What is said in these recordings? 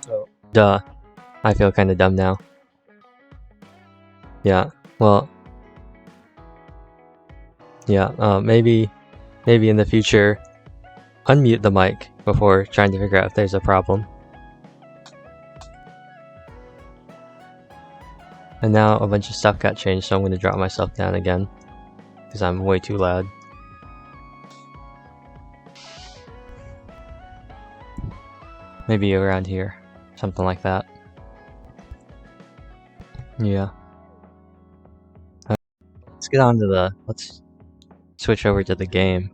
So, duh. I feel kinda dumb now. Yeah, well... Yeah, maybe in the future, unmute the mic before trying to figure out if there's a problem. And now a bunch of stuff got changed, so I'm going to drop myself down again, because I'm way too loud. Maybe around here, something like that. Yeah. Let's get on to let's switch over to the game.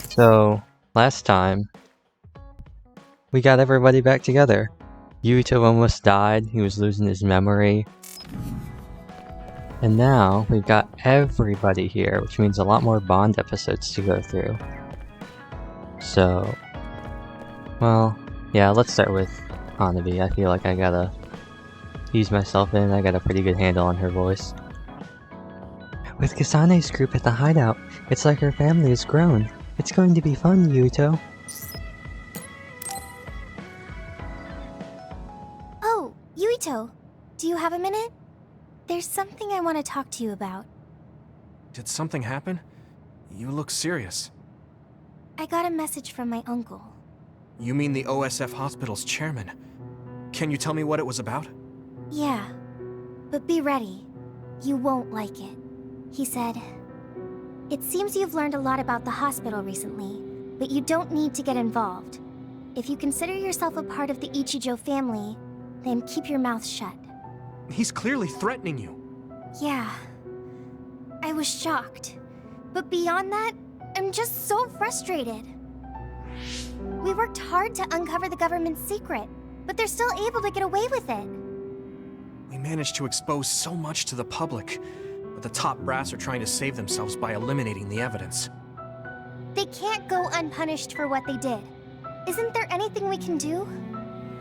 So, last time, we got everybody back together. Yuito almost died, he was losing his memory. And now, we've got everybody here, which means a lot more Bond episodes to go through. So, well, yeah, let's start with Hanabi. I feel like I gotta ease myself in, I got a pretty good handle on her voice. With Kasane's group at the hideout, it's like her family has grown. It's going to be fun, Yuito. Oh, Yuito, do you have a minute? There's something I want to talk to you about. Did something happen? You look serious. I got a message from my uncle. You mean the OSF hospital's chairman? Can you tell me what it was about? Yeah, but be ready. You won't like it. He said, "It seems you've learned a lot about the hospital recently, but you don't need to get involved. If you consider yourself a part of the Ichijo family, then keep your mouth shut." He's clearly threatening you. Yeah. I was shocked. But beyond that, I'm just so frustrated. We worked hard to uncover the government's secret, but they're still able to get away with it. We managed to expose so much to the public, but the top brass are trying to save themselves by eliminating the evidence. They can't go unpunished for what they did. Isn't there anything we can do?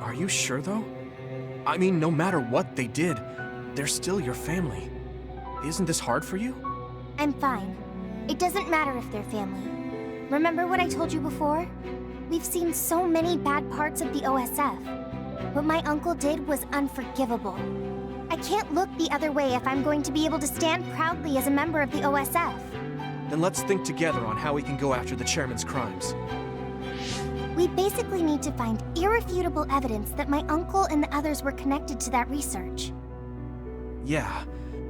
Are you sure, though? I mean, no matter what they did, they're still your family. Isn't this hard for you? I'm fine. It doesn't matter if they're family. Remember what I told you before? We've seen so many bad parts of the OSF. What my uncle did was unforgivable. I can't look the other way if I'm going to be able to stand proudly as a member of the OSF. Then let's think together on how we can go after the chairman's crimes. We basically need to find irrefutable evidence that my uncle and the others were connected to that research. Yeah,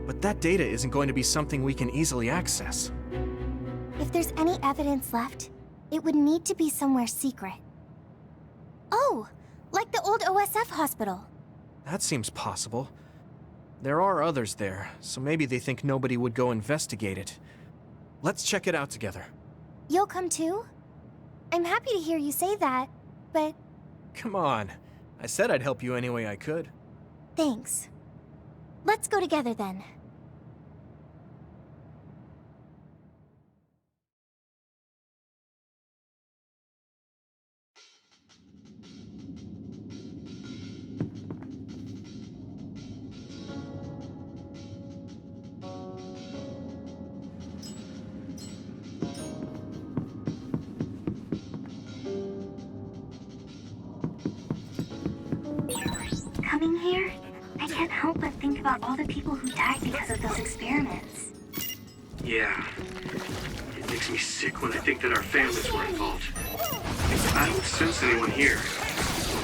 but that data isn't going to be something we can easily access. If there's any evidence left, it would need to be somewhere secret. Oh, like the old OSF hospital. That seems possible. There are others there, so maybe they think nobody would go investigate it. Let's check it out together. You'll come too? I'm happy to hear you say that, but... Come on. I said I'd help you any way I could. Thanks. Let's go together then. Coming here, I can't help but think about all the people who died because of those experiments. Yeah. It makes me sick when I think that our families were involved. I don't sense anyone here.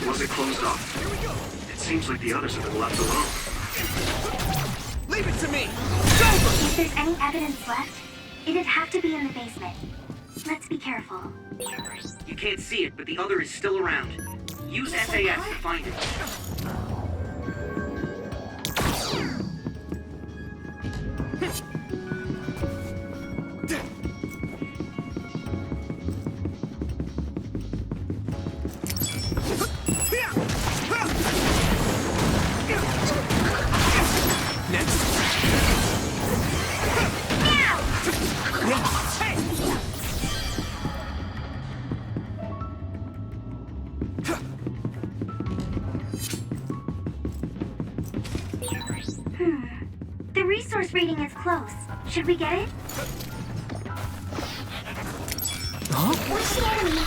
Was it closed off? It seems like the others have been left alone. Leave it to me! If there's any evidence left, it'd have to be in the basement. Let's be careful. You can't see it, but the other is still around. Use SAS to find it. The resource reading is close. Should we get it? Watch the enemy!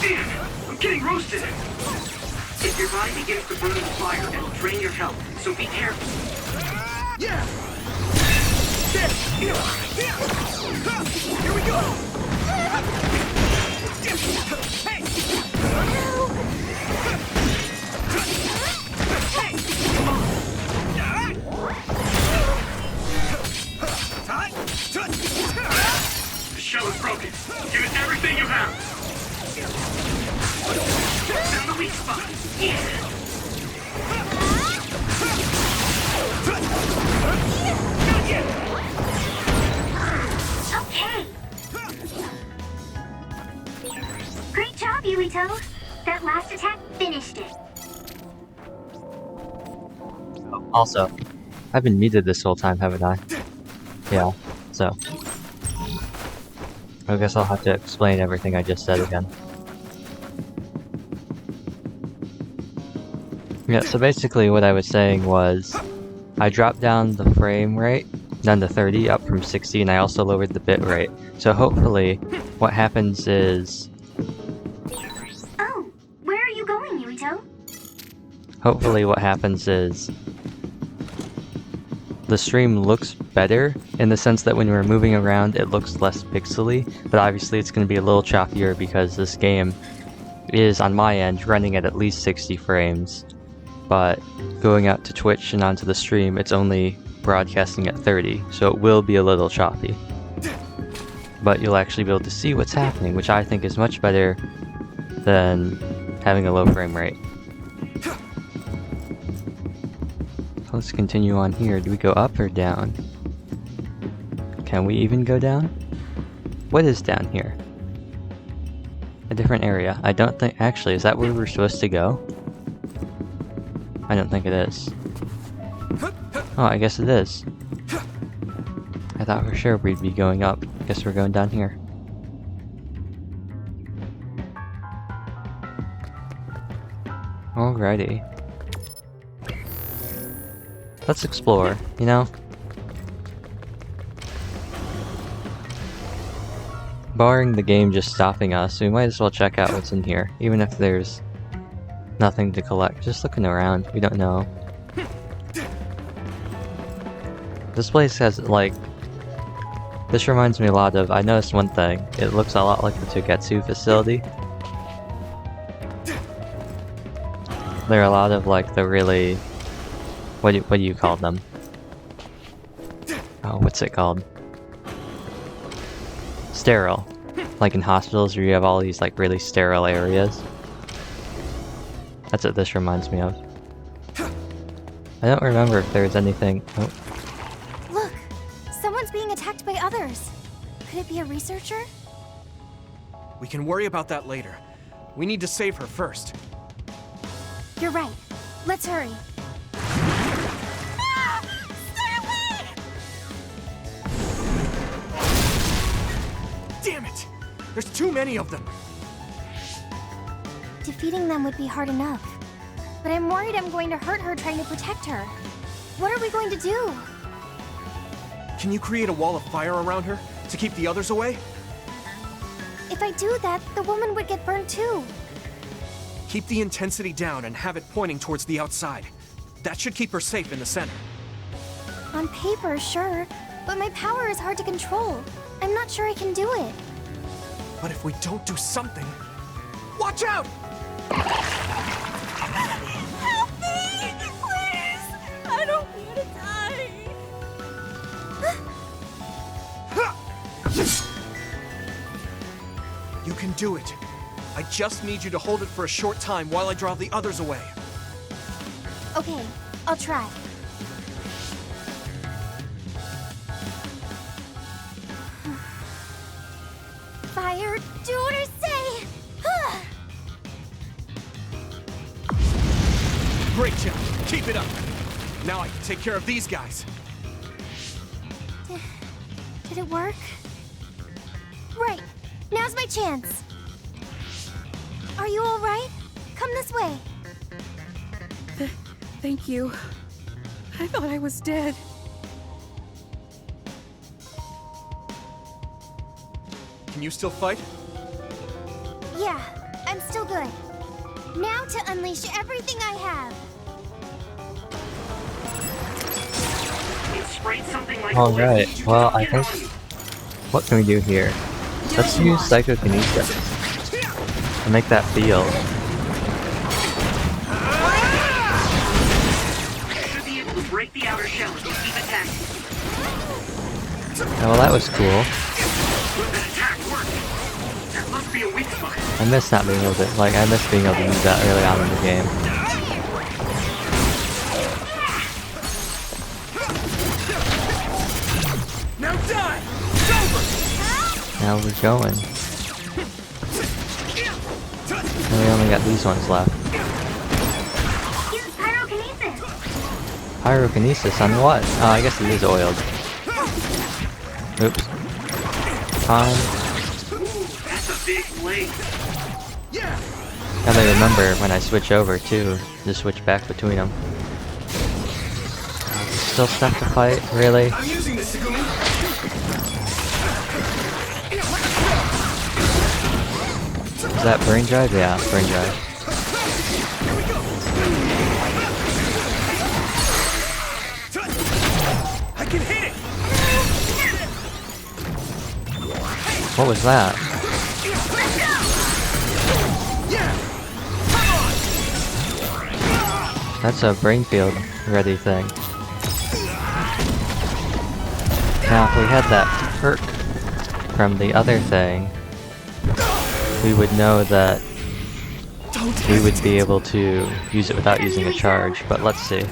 Damn! I'm getting roasted! If your body begins to burn in the fire, it'll drain your health, so be careful. Yeah! Here we go! Hey! The shell is broken. Give it everything you have. Found the weak spot. Yeah. Okay. Great job, Yuito. That last attack finished it. Also, I've been muted this whole time, haven't I? Yeah, so. I guess I'll have to explain everything I just said again. Yeah, so basically what I was saying was, I dropped down the frame rate down to 30, up from 60, and I also lowered the bit rate. So hopefully, what happens is... Oh, where are you going, Yuito? Hopefully what happens is... the stream looks better, in the sense that when we're moving around it looks less pixely, but obviously it's going to be a little choppier because this game is, on my end, running at least 60 frames. But going out to Twitch and onto the stream, it's only broadcasting at 30, so it will be a little choppy. But you'll actually be able to see what's happening, which I think is much better than having a low frame rate. Let's continue on here. Do we go up or down? Can we even go down? What is down here? A different area. I don't think... Actually, is that where we're supposed to go? I don't think it is. Oh, I guess it is. I thought for sure we'd be going up. Guess we're going down here. Alrighty. Let's explore, you know? Barring the game just stopping us, we might as well check out what's in here, even if there's nothing to collect. Just looking around, we don't know. This place has, like... This reminds me a lot of... I noticed one thing. It looks a lot like the Togetsu facility. There are a lot of, like, the really... What do you call them? Oh, what's it called? Sterile. Like in hospitals where you have all these, like, really sterile areas. That's what this reminds me of. I don't remember if there's anything... Oh. Look! Someone's being attacked by others. Could it be a researcher? We can worry about that later. We need to save her first. You're right. Let's hurry. Damn it! There's too many of them! Defeating them would be hard enough. But I'm worried I'm going to hurt her trying to protect her. What are we going to do? Can you create a wall of fire around her to keep the others away? If I do that, the woman would get burned too. Keep the intensity down and have it pointing towards the outside. That should keep her safe in the center. On paper, sure. But my power is hard to control. I'm not sure I can do it. But if we don't do something... Watch out! Help me! Please! I don't want to die! You can do it. I just need you to hold it for a short time while I draw the others away. Okay, I'll try. Fire, do what I say! Great job. Keep it up. Now I can take care of these guys. Did it work? Right. Now's my chance. Are you all right? Come this way. Thank you. I thought I was dead. Can you still fight? Yeah, I'm still good. Now to unleash everything I have. It sprayed something like Alright, electricity. well, I Get it think... on you. What can we do here? Let's use psychokinesis to make that field. Should be able to break the outer shell if you keep attacking. Oh, well, that was cool. That attack worked. That must be a weak spot. I miss not being able to, I miss being able to use that early on in the game. Now die! It's over! Now we're going. And we only got these ones left. Use pyrokinesis. Pyrokinesis on what? Oh, I guess it is oiled. Oops. Time. That's a big blade. Gotta remember when I switch over too, to switch back between them. Still stuff to fight? Really? I'm using this, Segumi. Is that brain drive? Yeah, brain drive. I can hit it! What was that? That's a brain field ready thing. Now if we had that perk from the other thing, we would know that we would be able to use it without using a charge, but let's see.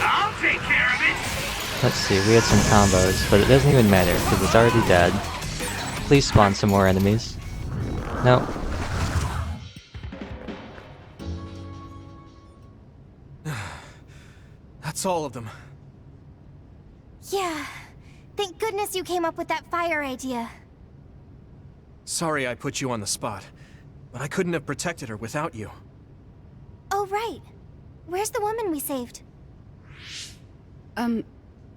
I'll take care of it. Let's see, we had some combos, but it doesn't even matter because it's already dead. Please spawn some more enemies. Nope. That's all of them. Yeah. Thank goodness you came up with that fire idea. Sorry I put you on the spot, but I couldn't have protected her without you. Oh, right. Where's the woman we saved?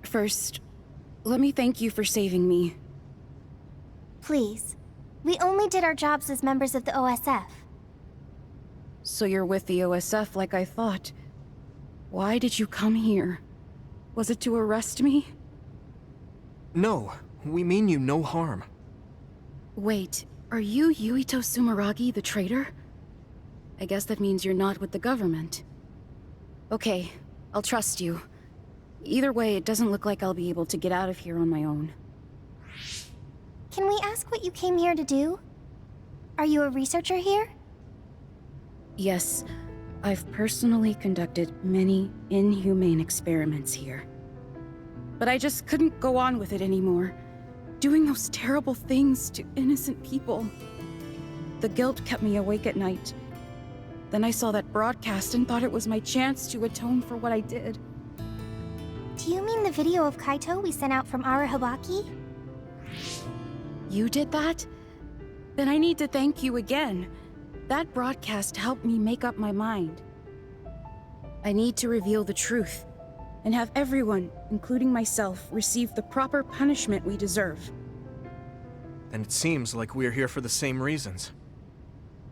First, let me thank you for saving me. Please. We only did our jobs as members of the OSF. So you're with the OSF like I thought. Why did you come here? Was it to arrest me? No, we mean you no harm. Wait, are you Yuito Sumeragi, the traitor? I guess that means you're not with the government. Okay, I'll trust you. Either way, it doesn't look like I'll be able to get out of here on my own. Can we ask what you came here to do? Are you a researcher here? Yes, I've personally conducted many inhumane experiments here. But I just couldn't go on with it anymore. Doing those terrible things to innocent people. The guilt kept me awake at night. Then I saw that broadcast and thought it was my chance to atone for what I did. Do you mean the video of Kaito we sent out from Arahabaki? You did that? Then I need to thank you again. That broadcast helped me make up my mind. I need to reveal the truth, and have everyone, including myself, receive the proper punishment we deserve. And it seems like we're here for the same reasons.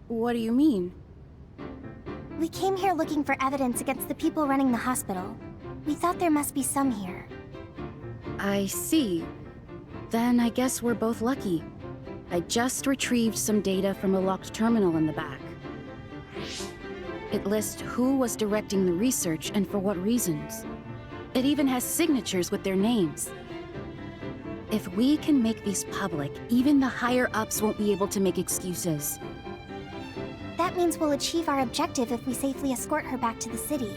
What do you mean? We came here looking for evidence against the people running the hospital. We thought there must be some here. I see. Then I guess we're both lucky. I just retrieved some data from a locked terminal in the back. It lists who was directing the research and for what reasons. It even has signatures with their names. If we can make these public, even the higher-ups won't be able to make excuses. That means we'll achieve our objective if we safely escort her back to the city.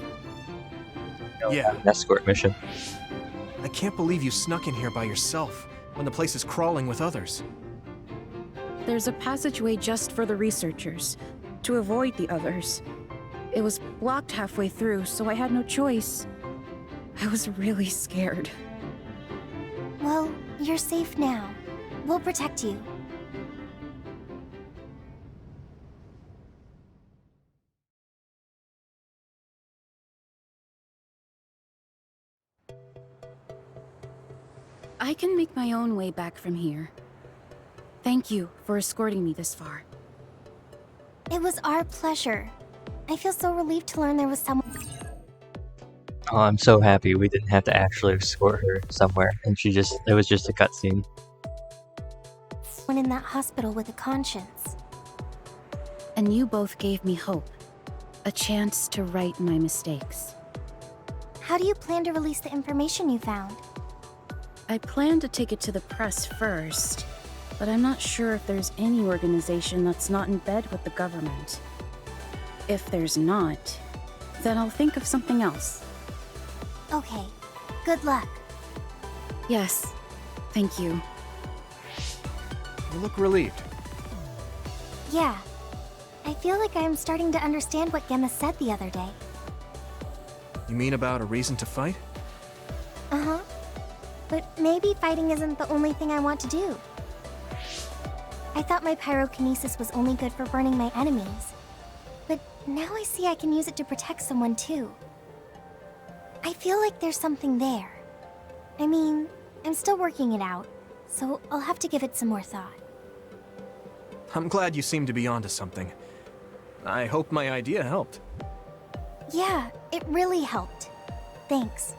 Yeah, Escort mission. I can't believe you snuck in here by yourself, when the place is crawling with others. There's a passageway just for the researchers, to avoid the others. It was blocked halfway through, so I had no choice. I was really scared. Well, you're safe now. We'll protect you. I can make my own way back from here. Thank you for escorting me this far. It was our pleasure. I feel so relieved to learn there was someone Oh, I'm so happy we didn't have to actually escort her somewhere, and it was just a cutscene. in that hospital with a conscience. And you both gave me hope. A chance to right my mistakes. How do you plan to release the information you found? I plan to take it to the press first, but I'm not sure if there's any organization that's not in bed with the government. If there's not, then I'll think of something else. Okay. Good luck. Yes, thank you. You look relieved. Yeah. I feel like I am starting to understand what Gemma said the other day. You mean about a reason to fight? Uh-huh. But maybe fighting isn't the only thing I want to do. I thought my pyrokinesis was only good for burning my enemies. But now I see I can use it to protect someone too. I feel like there's something there. I mean, I'm still working it out, so I'll have to give it some more thought. I'm glad you seem to be onto something. I hope my idea helped. Yeah, it really helped. Thanks.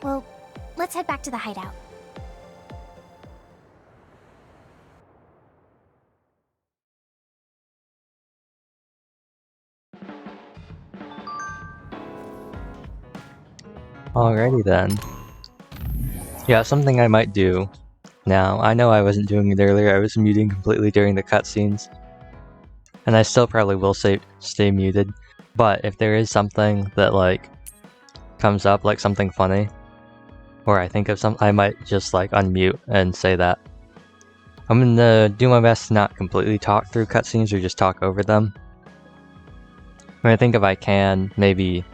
Well, let's head back to the hideout. Alrighty then. Yeah, something I might do now. I know I wasn't doing it earlier, I was muting completely during the cutscenes. And I still probably will stay muted. But if there is something that, like, comes up, like something funny, or I think of something, I might just, like, unmute and say that. I'm gonna do my best to not completely talk through cutscenes or just talk over them. I think if I can, maybe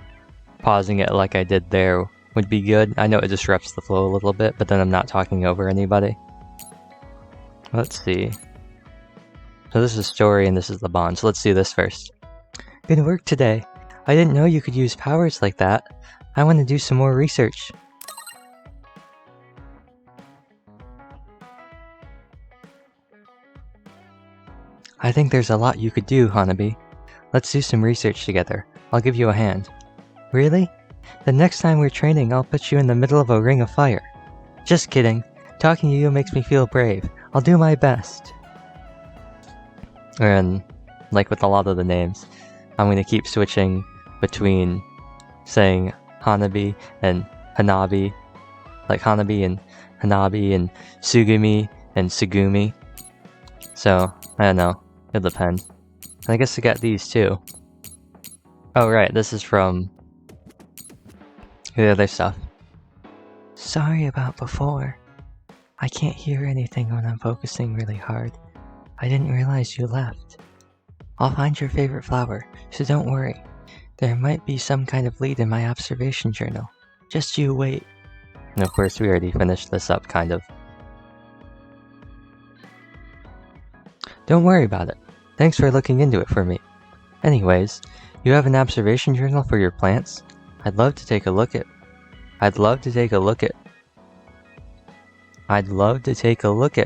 pausing it like I did there would be good. I know it disrupts the flow a little bit, but then I'm not talking over anybody. Let's see. So this is story and this is the bond, so let's do this first. Good work today. I didn't know you could use powers like that. I want to do some more research. I think there's a lot you could do, Hanabi. Let's do some research together. I'll give you a hand. Really? The next time we're training, I'll put you in the middle of a ring of fire. Just kidding. Talking to you makes me feel brave. I'll do my best. And, like with a lot of the names, I'm going to keep switching between saying Hanabi and Hanabi. Like Hanabi and Hanabi and Sugumi and Sugumi. So, I don't know. It'll depend. And I guess I got these too. Oh right, this is from the other stuff. Sorry about before. I can't hear anything when I'm focusing really hard. I didn't realize you left. I'll find your favorite flower, so don't worry. There might be some kind of lead in my observation journal. Just you wait. And of course we already finished this up, kind of. Don't worry about it. Thanks for looking into it for me. Anyways, you have an observation journal for your plants? I'd love to take a look at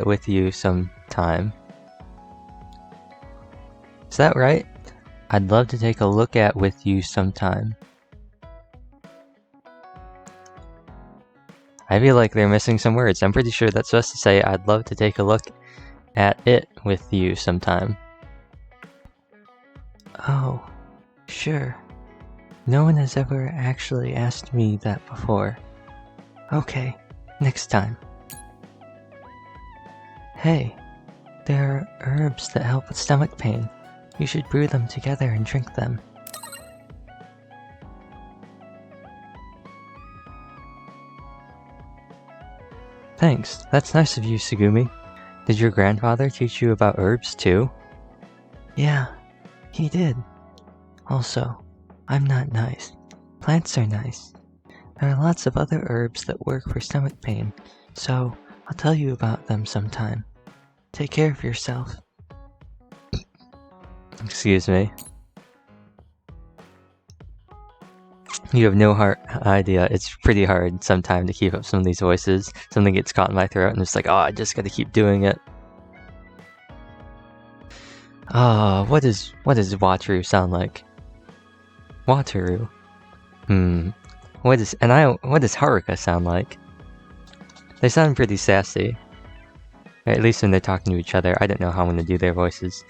with you sometime. Is that right? I'd love to take a look at with you sometime. I feel like they're missing some words. I'm pretty sure that's supposed to say, I'd love to take a look at it with you sometime. Oh, sure. No one has ever actually asked me that before. Okay, next time. Hey, there are herbs that help with stomach pain. You should brew them together and drink them. Thanks, that's nice of you, Sugumi. Did your grandfather teach you about herbs too? Yeah, he did. Also, I'm not nice. Plants are nice. There are lots of other herbs that work for stomach pain, so I'll tell you about them sometime. Take care of yourself. Excuse me. You have no idea. It's pretty hard sometimes to keep up some of these voices. Something gets caught in my throat and it's like, oh, I just gotta keep doing it. What does Wataru sound like? Wataru? What does Haruka sound like? They sound pretty sassy. Or at least when they're talking to each other. I don't know how I'm gonna do their voices.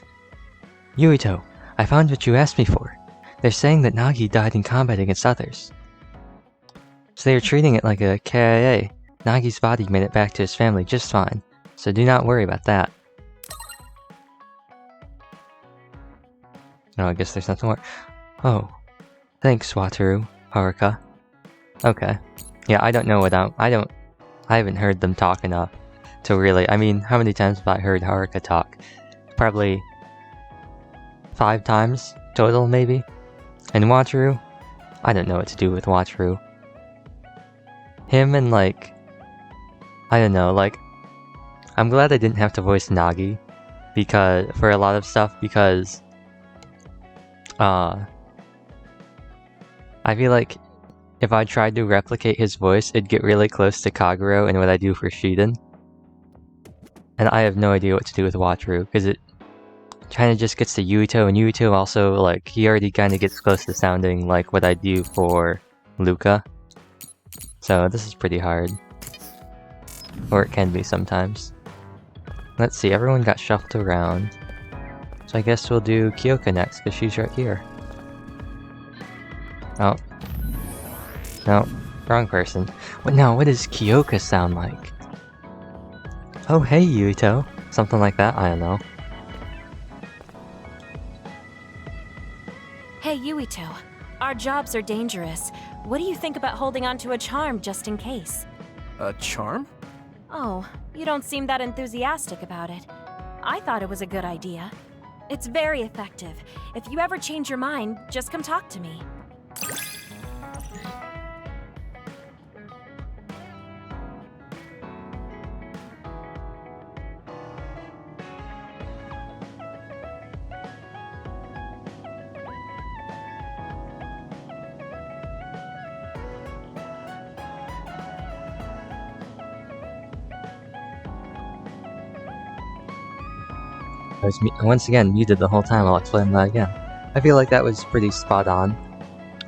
Yuito, I found what you asked me for. They're saying that Nagi died in combat against others. So they are treating it like a KIA. Nagi's body made it back to his family just fine, so do not worry about that. Oh, I guess there's nothing more. Oh. Thanks, Wataru, Haruka. Okay. Yeah, I don't know what I haven't heard them talk enough to really, I mean, how many times have I heard Haruka talk? Probably 5 times total, maybe? And Wataru? I don't know what to do with Wataru. Him and like, I don't know, like, I'm glad I didn't have to voice Nagi for a lot of stuff because I feel like if I tried to replicate his voice, it'd get really close to Kagero and what I do for Shiden. And I have no idea what to do with Wataru, because it kind of just gets to Yuito, and Yuito also, like, he already kind of gets close to sounding like what I do for Luca. So this is pretty hard. Or it can be sometimes. Let's see, everyone got shuffled around. So I guess we'll do Kyoka next, because she's right here. Oh. No, wrong person. What does Kyoka sound like? Oh, hey, Yuito. Something like that, I don't know. Hey, Yuito. Our jobs are dangerous. What do you think about holding onto a charm just in case? A charm? Oh, you don't seem that enthusiastic about it. I thought it was a good idea. It's very effective. If you ever change your mind, just come talk to me. I was once again muted the whole time. I'll explain that again. I feel like that was pretty spot on.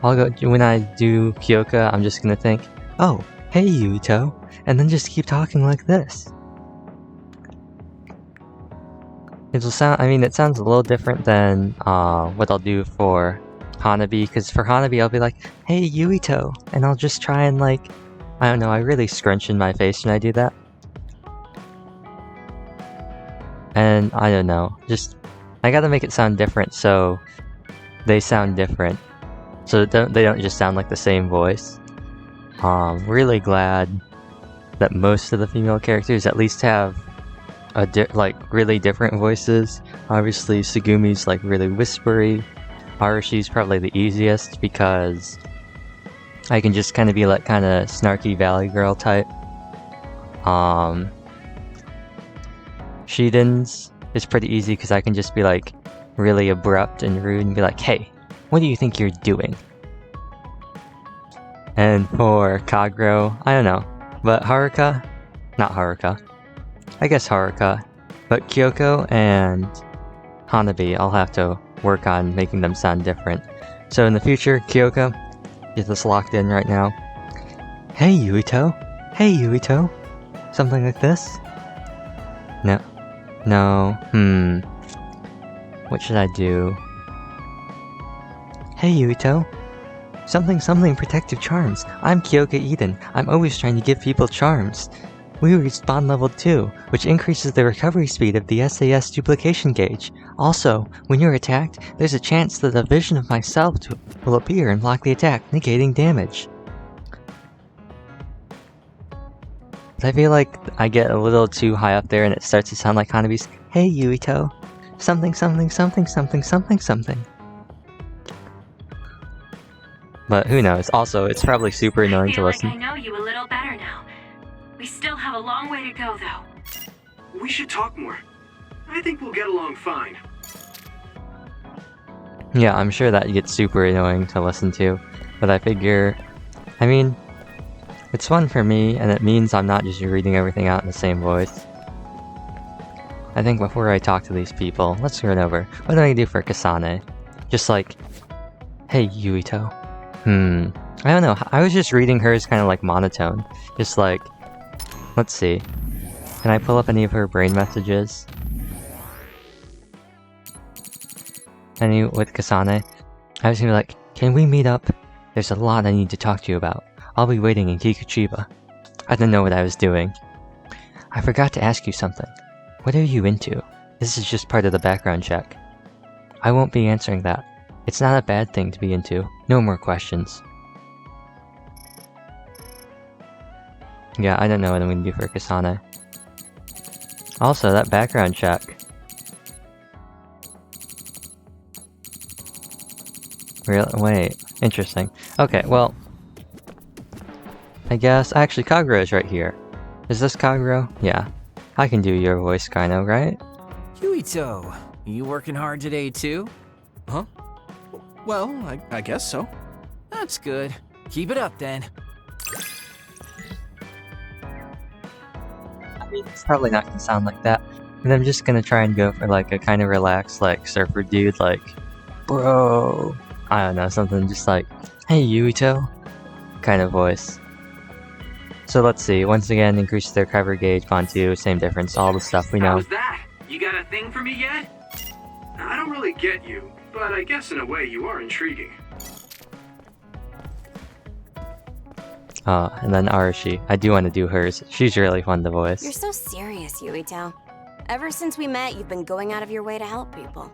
When I do Kyoka, I'm just gonna think, oh, hey Yuito, and then just keep talking like this. It sounds a little different than what I'll do for Hanabi, because for Hanabi I'll be like, hey Yuito, and I'll just try and like, I don't know, I really scrunch in my face when I do that. And I don't know, I gotta make it sound different so they sound different. So they don't just sound like the same voice. Really glad that most of the female characters at least have really different voices. Obviously Sugumi's like really whispery. Arashi's probably the easiest because I can just kind of be like kind of snarky valley girl type. Shiden's is pretty easy because I can just be like really abrupt and rude and be like, hey, what do you think you're doing? And for Kagero, I don't know, but not Haruka, I guess Haruka, but Kyoko and Hanabi, I'll have to work on making them sound different. So in the future, Kyoko, get this locked in right now. Hey Yuito, something like this? No, what should I do? Hey Yuito, something protective charms. I'm Kyoka Eden. I'm always trying to give people charms. We reached bond level 2, which increases the recovery speed of the SAS duplication gauge. Also, when you're attacked, there's a chance that a vision of myself will appear and block the attack, negating damage. I feel like I get a little too high up there and it starts to sound like Hanabi's, hey Yuito, something. But who knows, also it's probably super annoying to listen. I know you a little better now. We still have a long way to go though. We should talk more. I think we'll get along fine. Yeah, I'm sure that gets super annoying to listen to. but I figure, I mean, it's fun for me, and it means I'm not just reading everything out in the same voice. I think before I talk to these people, let's run over. What do I do for Kasane? Just like, hey, Yuito. I don't know. I was just reading hers kind of like monotone. Just like, let's see. Can I pull up any of her brain messages? Any with Kasane? I was gonna be like, can we meet up? There's a lot I need to talk to you about. I'll be waiting in Kikuchiba. I didn't know what I was doing. I forgot to ask you something. What are you into? This is just part of the background check. I won't be answering that. It's not a bad thing to be into. No more questions. Yeah, I don't know what I'm gonna do for Kasane. Also, that background check. Wait, interesting. Okay, well, I guess, actually Kagura is right here. Is this Kagura? Yeah. I can do your voice, Kaino, right? Yuito, you working hard today too? Huh? Well, I guess so. That's good. Keep it up then. I mean, it's probably not gonna sound like that. And I'm just gonna try and go for like a kind of relaxed, like, surfer dude, like, bro. I don't know, something just like, hey, Yuito, kind of voice. So let's see, once again, increase their cover gauge, font 2, same difference, all the stuff we know. How's that? You got a thing for me yet? I don't really get you, but I guess in a way you are intriguing. And then Arashi. I do want to do hers. She's really fun to voice. You're so serious, Yuito. Ever since we met, you've been going out of your way to help people.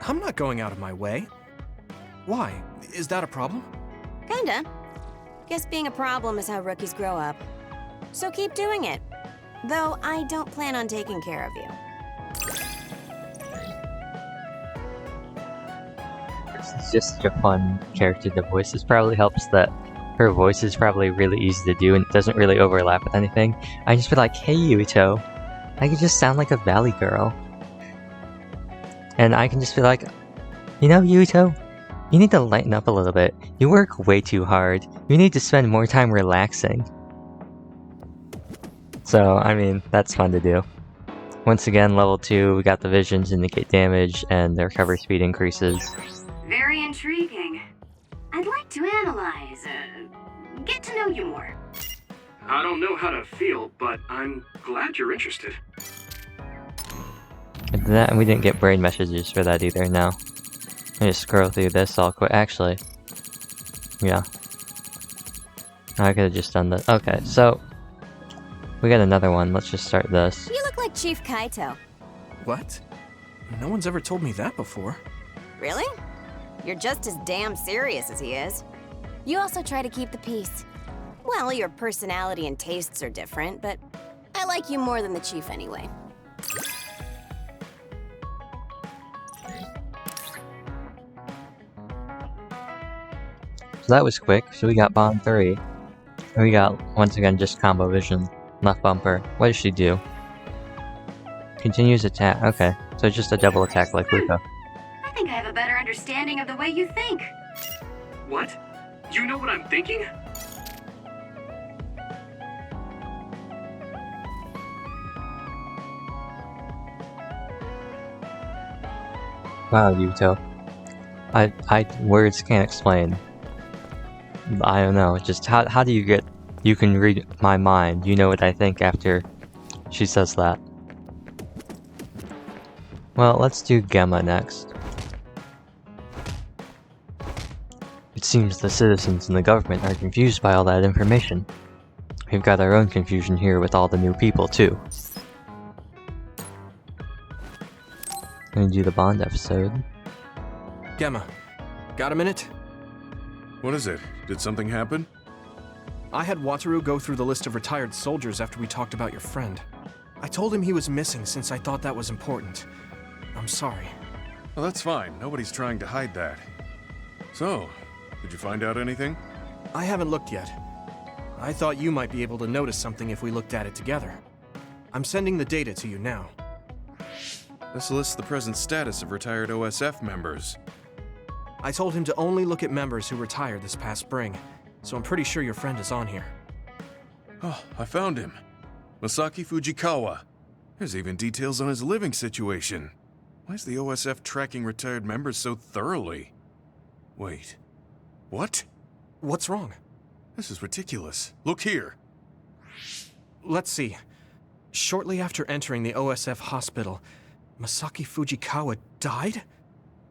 I'm not going out of my way. Why? Is that a problem? Kinda. Guess being a problem is how rookies grow up. So keep doing it. Though I don't plan on taking care of you. She's just such a fun character to voice. This probably helps that her voice is probably really easy to do and it doesn't really overlap with anything. I just be like, hey Yuito. I could just sound like a valley girl. And I can just be like, you know Yuito, you need to lighten up a little bit. You work way too hard. You need to spend more time relaxing. So, I mean, that's fun to do. Once again, level 2, we got the visions indicate damage and their recovery speed increases. Very intriguing. I'd like to analyze, get to know you more. I don't know how to feel, but I'm glad you're interested. And we didn't get brain messages for that either, no. Let me just scroll through this all quick. Actually, yeah. I could have just done that. Okay, so we got another one. Let's just start this. You look like Chief Kaito. What? No one's ever told me that before. Really? You're just as damn serious as he is. You also try to keep the peace. Well, your personality and tastes are different, but I like you more than the Chief anyway. So that was quick. So we got Bond 3. And we got, once again, just combo vision. Left bumper. What does she do? Continues attack. Okay. So just a double attack like Luca. I think I have a better understanding of the way you think. What? You know what I'm thinking? Wow, Yuto. Words can't explain. I don't know, just how do you get, you can read my mind, you know what I think after she says that. Well, let's do Gemma next. It seems the citizens and the government are confused by all that information. We've got our own confusion here with all the new people, too. Gonna do the Bond episode. Gemma, got a minute? What is it? Did something happen? I had Wataru go through the list of retired soldiers after we talked about your friend. I told him he was missing since I thought that was important. I'm sorry. Well, that's fine. Nobody's trying to hide that. So, did you find out anything? I haven't looked yet. I thought you might be able to notice something if we looked at it together. I'm sending the data to you now. This lists the present status of retired OSF members. I told him to only look at members who retired this past spring, so I'm pretty sure your friend is on here. Oh, I found him. Masaki Fujikawa. There's even details on his living situation. Why is the OSF tracking retired members so thoroughly? Wait. What? What's wrong? This is ridiculous. Look here. Let's see. Shortly after entering the OSF hospital, Masaki Fujikawa died?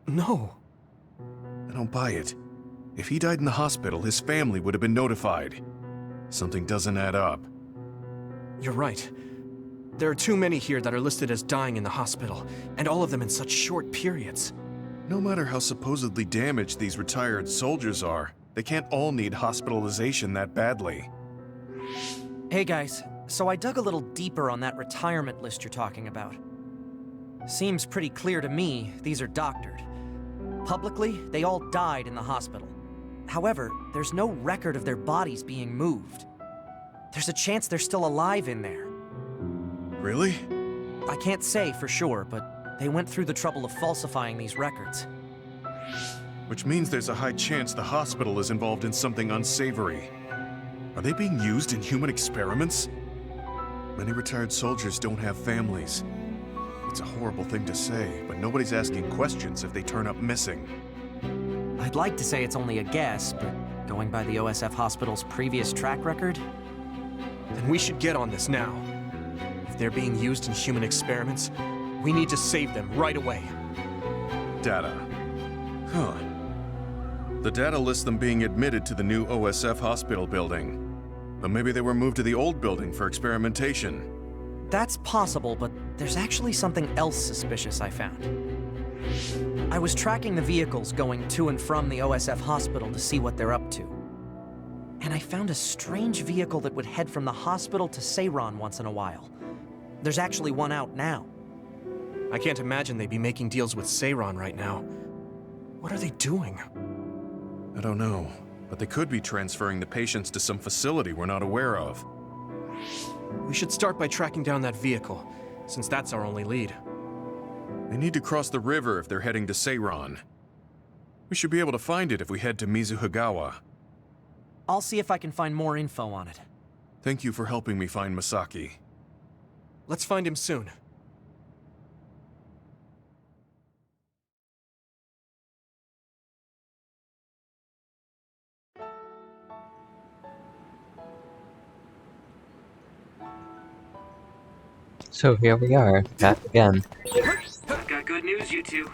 No. I don't buy it. If he died in the hospital, his family would have been notified. Something doesn't add up. You're right. There are too many here that are listed as dying in the hospital, and all of them in such short periods. No matter how supposedly damaged these retired soldiers are, they can't all need hospitalization that badly. Hey guys, so I dug a little deeper on that retirement list you're talking about. Seems pretty clear to me these are doctored. Publicly, they all died in the hospital. However, there's no record of their bodies being moved. There's a chance they're still alive in there. Really? I can't say for sure, but they went through the trouble of falsifying these records. Which means there's a high chance the hospital is involved in something unsavory. Are they being used in human experiments? Many retired soldiers don't have families. It's a horrible thing to say, but nobody's asking questions if they turn up missing. I'd like to say it's only a guess, but going by the OSF hospital's previous track record? Then we should get on this now. If they're being used in human experiments, we need to save them right away. Data. Huh. The data lists them being admitted to the new OSF hospital building. But maybe they were moved to the old building for experimentation. That's possible, but there's actually something else suspicious I found. I was tracking the vehicles going to and from the OSF hospital to see what they're up to. And I found a strange vehicle that would head from the hospital to Seiran once in a while. There's actually one out now. I can't imagine they'd be making deals with Seiran right now. What are they doing? I don't know, but they could be transferring the patients to some facility we're not aware of. We should start by tracking down that vehicle, since that's our only lead. They need to cross the river if they're heading to Seiran. We should be able to find it if we head to Mizuhigawa. I'll see if I can find more info on it. Thank you for helping me find Masaki. Let's find him soon. So here we are, back again. I've got good news, you two.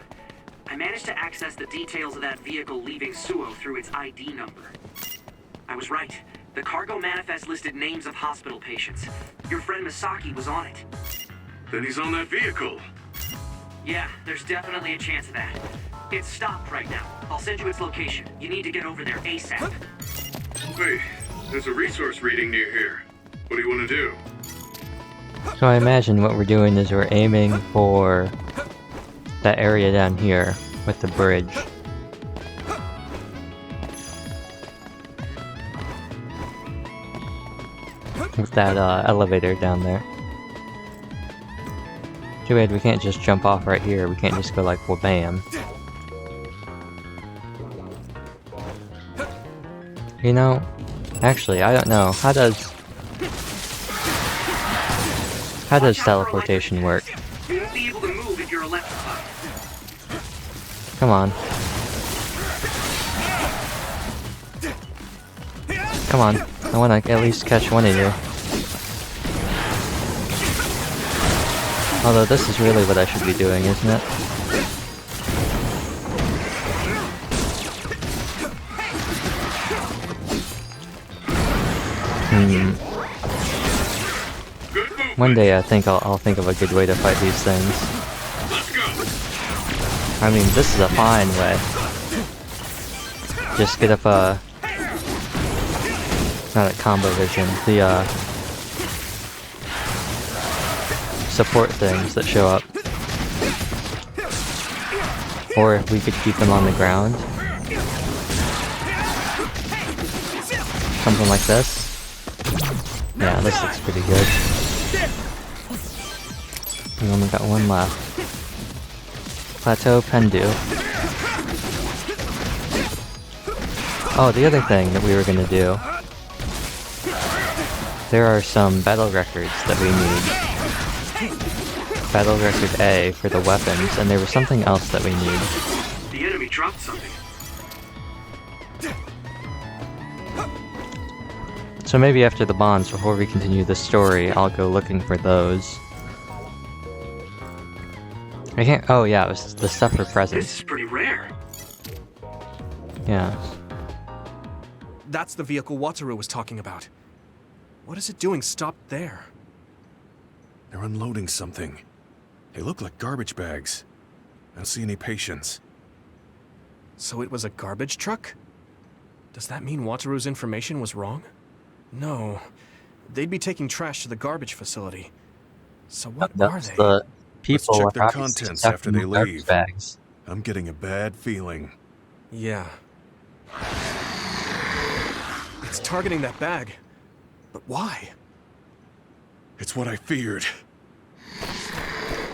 I managed to access the details of that vehicle leaving Suo through its ID number. I was right. The cargo manifest listed names of hospital patients. Your friend Masaki was on it. Then he's on that vehicle. Yeah, there's definitely a chance of that. It's stopped right now. I'll send you its location. You need to get over there ASAP. Wait, there's a resource reading near here. What do you want to do? So I imagine what we're doing is we're aiming for that area down here with the bridge. With that elevator down there. Too bad we can't just jump off right here. We can't just go like wha-bam. You know, actually, I don't know. How does teleportation work? You won't be able to move if you're electrified. Come on. Come on. I want to at least catch one of you. Although this is really what I should be doing, isn't it? One day I think I'll think of a good way to fight these things. I mean, this is a fine way. Just get up not a combo vision, the support things that show up. Or if we could keep them on the ground. Something like this. Yeah, this looks pretty good. We only got one left. Plateau Pendu. Oh, the other thing that we were gonna do. There are some battle records that we need. Battle record A for the weapons, and there was something else that we need. The enemy dropped something. So maybe after the bonds, before we continue the story, I'll go looking for those. I can't. Oh yeah, it was the stuff for presents. This is pretty rare. Yeah. That's the vehicle Wataru was talking about. What is it doing stopped there? They're unloading something. They look like garbage bags. I don't see any patients. So it was a garbage truck? Does that mean Wataru's information was wrong? No. They'd be taking trash to the garbage facility. So what are they? The people Let's check are their obviously contents stuck after in they the garbage leave. bags. I'm getting a bad feeling. Yeah. It's targeting that bag. But why? It's what I feared.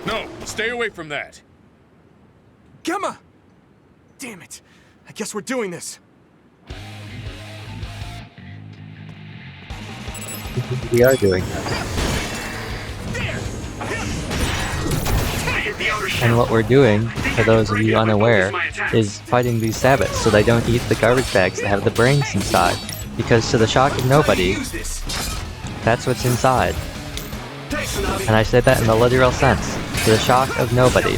No, stay away from that. Gemma! Damn it. I guess we're doing this. We are doing that. And what we're doing, for those of you unaware, is fighting these Sabbats so they don't eat the garbage bags that have the brains inside. Because to the shock of nobody, that's what's inside. And I say that in the literal sense. To the shock of nobody.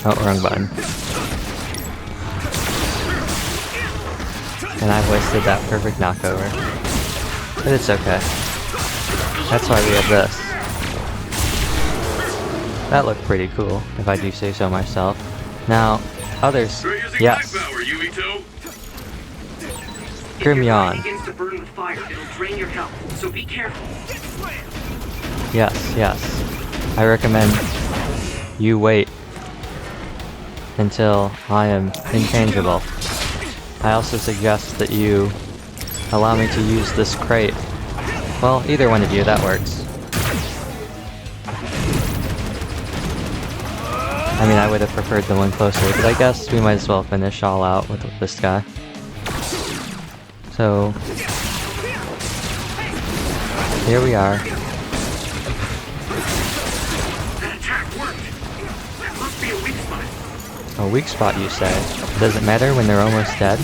Oh, wrong button. And I've wasted that perfect knockover. But it's okay. That's why we have this. That looked pretty cool, if I do say so myself. Now, others, yes. Grimyon. Begins to burn with fire. It'll drain your health, so be careful. Yes, yes. I recommend you wait until I am intangible. I also suggest that you allow me to use this crate. Well, either one of you, that works. I mean, I would have preferred the one closer, but I guess we might as well finish all out with this guy. So, here we are. That attack worked. That must be a weak spot. A weak spot, you say? Does it matter when they're almost dead?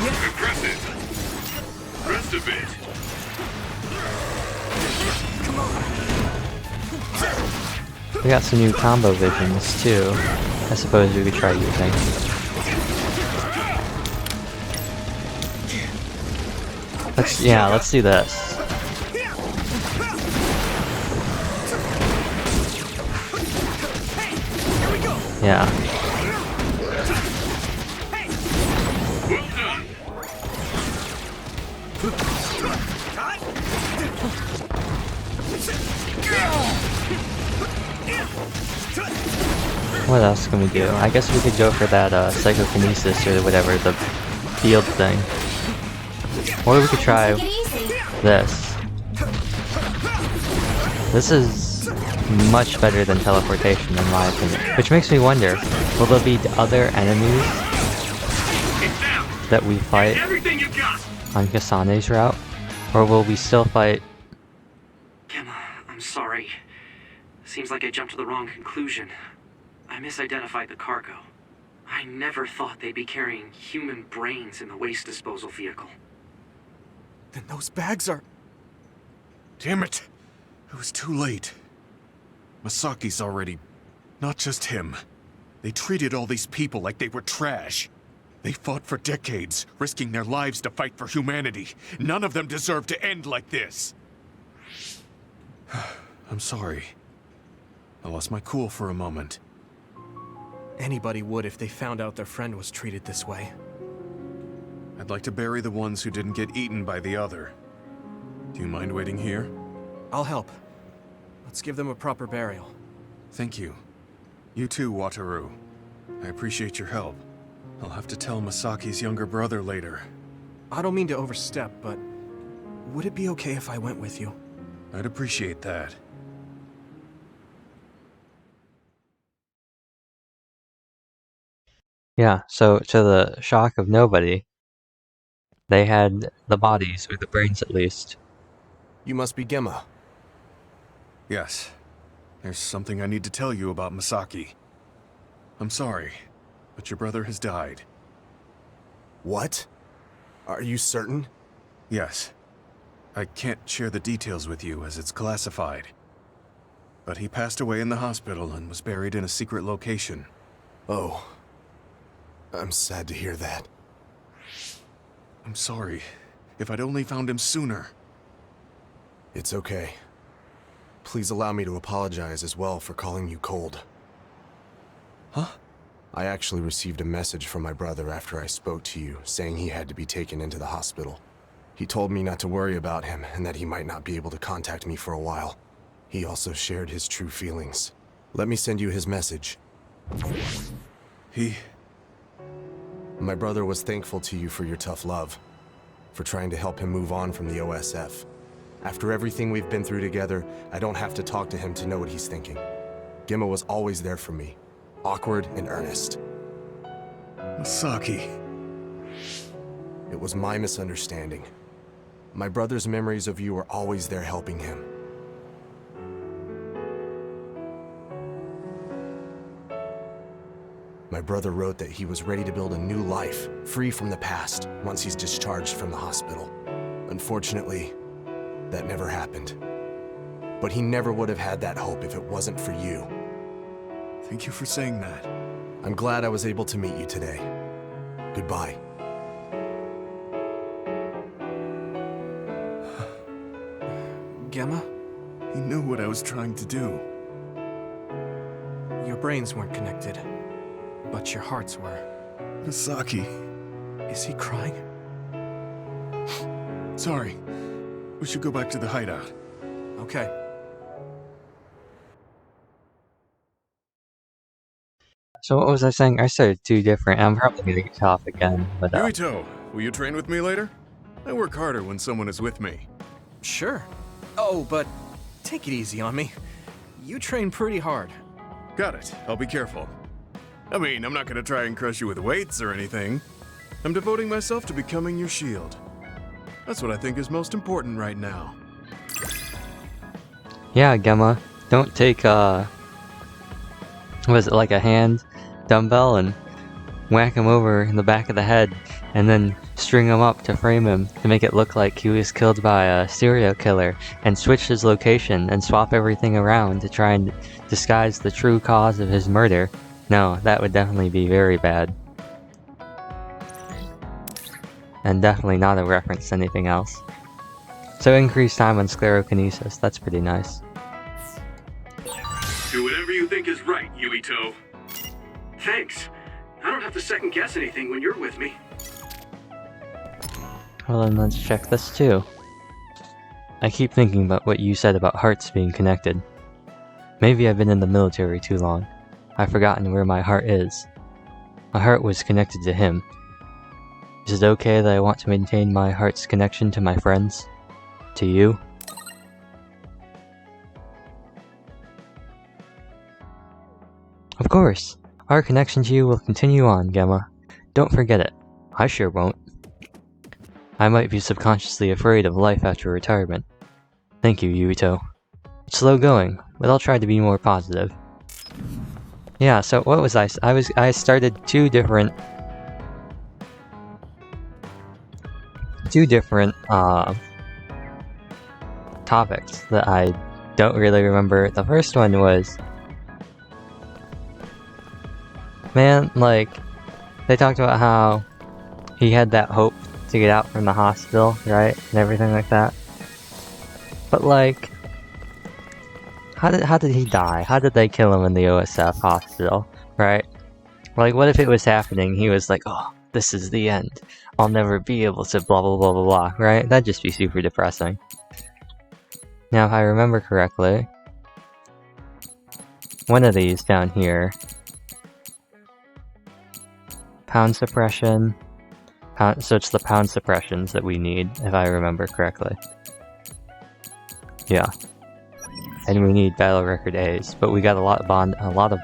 Impressive. Rest a bit. We got some new combo visions, too. I suppose we could try using. Let's do this. Yeah. What else can we do? I guess we could go for that psychokinesis or whatever, the field thing. Or we could try this. This is much better than teleportation in my opinion. Which makes me wonder, will there be other enemies that we fight on Kasane's route? Or will we still fight... Gemma, I'm sorry. Seems like I jumped to the wrong conclusion. I misidentified the cargo. I never thought they'd be carrying human brains in the waste disposal vehicle. Then those bags are... Damn it! It was too late. Masaki's already... Not just him. They treated all these people like they were trash. They fought for decades, risking their lives to fight for humanity. None of them deserve to end like this. I'm sorry. I lost my cool for a moment. Anybody would if they found out their friend was treated this way. I'd like to bury the ones who didn't get eaten by the other. Do you mind waiting here? I'll help. Let's give them a proper burial. Thank you. You too, Wataru. I appreciate your help. I'll have to tell Masaki's younger brother later. I don't mean to overstep, but would it be okay if I went with you? I'd appreciate that. Yeah, so to the shock of nobody, they had the bodies, or the brains at least. You must be Gemma. Yes. There's something I need to tell you about Masaki. I'm sorry, but your brother has died. What? Are you certain? Yes. I can't share the details with you as it's classified. But he passed away in the hospital and was buried in a secret location. Oh. I'm sad to hear that. I'm sorry. If I'd only found him sooner. It's okay. Please allow me to apologize as well for calling you cold. Huh? I actually received a message from my brother after I spoke to you, saying he had to be taken into the hospital. He told me not to worry about him and that he might not be able to contact me for a while. He also shared his true feelings. Let me send you his message. My brother was thankful to you for your tough love, for trying to help him move on from the OSF. After everything we've been through together, I don't have to talk to him to know what he's thinking. Gemma was always there for me, awkward and earnest. Masaki. It was my misunderstanding. My brother's memories of you were always there helping him. My brother wrote that he was ready to build a new life, free from the past, once he's discharged from the hospital. Unfortunately, that never happened. But he never would have had that hope if it wasn't for you. Thank you for saying that. I'm glad I was able to meet you today. Goodbye. Gemma? He knew what I was trying to do. Your brains weren't connected, but your hearts were. Masaki. Is he crying? Sorry. We should go back to the hideout. Okay. So what was I saying? I started two different. I'm probably gonna get off again, but Yuito, will you train with me later? I work harder when someone is with me. Sure. Oh, but take it easy on me. You train pretty hard. Got it. I'll be careful. I mean, I'm not gonna try and crush you with weights or anything. I'm devoting myself to becoming your shield. That's what I think is most important right now. yeah, Gemma, don't take was it like a hand dumbbell and whack him over in the back of the head and then string him up to frame him to make it look like he was killed by a serial killer and switch his location and swap everything around to try and disguise the true cause of his murder. No, that would definitely be very bad. And definitely not a reference to anything else. So increased time on sclerokinesis, that's pretty nice. Do whatever you think is right, Yuito. Thanks. I don't have to second guess anything when you're with me. Well then let's check this too. I keep thinking about what you said about hearts being connected. Maybe I've been in the military too long. I've forgotten where my heart is. My heart was connected to him. Is it okay that I want to maintain my heart's connection to my friends? To you? Of course! Our connection to you will continue on, Gemma. Don't forget it. I sure won't. I might be subconsciously afraid of life after retirement. Thank you, Yuito. It's slow going, but I'll try to be more positive. Yeah, so what was I started two different topics that I don't really remember. The first one was, man, like, they talked about how he had that hope to get out from the hospital, right? And everything like that. But like, how did he die? How did they kill him in the OSF hospital, right? Like, what if it was happening? He was like, oh, this is the end. I'll never be able to blah blah blah blah blah, right? That'd just be super depressing. Now, if I remember correctly, one of these down here, pound suppression, so it's the pound suppressions that we need, if I remember correctly. Yeah. And we need battle record A's, but we got a lot of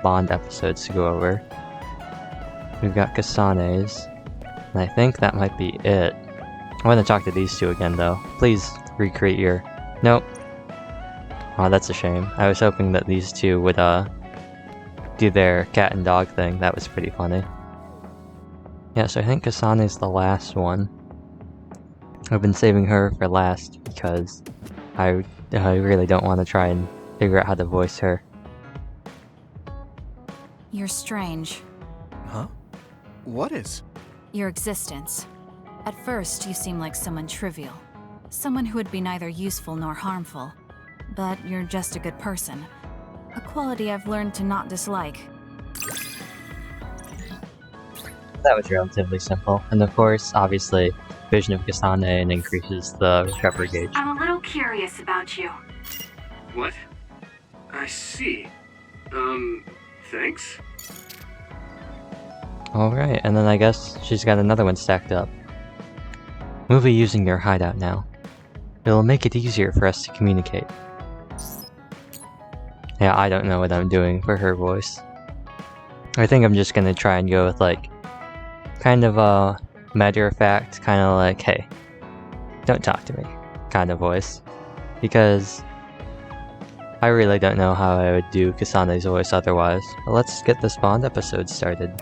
bond episodes to go over. We've got Kasane's. And I think that might be it. I want to talk to these two again, though. Please recreate your... Nope. Oh, that's a shame. I was hoping that these two would, do their cat and dog thing. That was pretty funny. Yeah, so I think Kasane's the last one. I've been saving her for last because I really don't want to try and figure out how to voice her. You're strange. Huh? What is? Your existence. At first, you seem like someone trivial. Someone who would be neither useful nor harmful. But you're just a good person. A quality I've learned to not dislike. That was relatively simple. And of course, obviously, vision of Kasane and increases the recovery gauge. I'm a little curious about you. What? I see. Thanks? Alright, and then I guess she's got another one stacked up. We'll be using your hideout now. It'll make it easier for us to communicate. Yeah, I don't know what I'm doing for her voice. I think I'm just gonna try and go with like, kind of a matter of fact, kind of like, hey, don't talk to me, kind of voice. Because I really don't know how I would do Kasane's voice otherwise. But let's get this Bond episode started.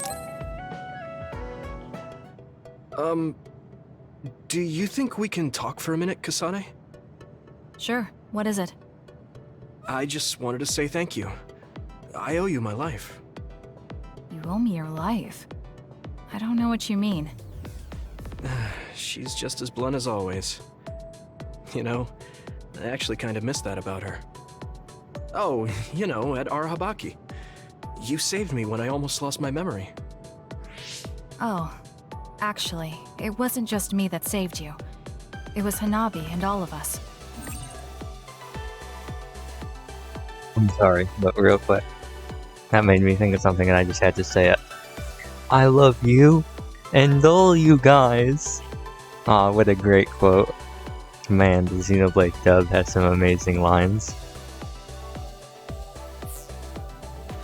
Do you think we can talk for a minute, Kasane? Sure, what is it? I just wanted to say thank you. I owe you my life. You owe me your life. I don't know what you mean. She's just as blunt as always. You know, I actually kind of missed that about her. Oh, you know, at Arahabaki. You saved me when I almost lost my memory. Oh, actually, it wasn't just me that saved you. It was Hanabi and all of us. I'm sorry, but real quick. That made me think of something and I just had to say it. I love you and all you guys. Aw, what a great quote. Man, the Xenoblade dub has some amazing lines.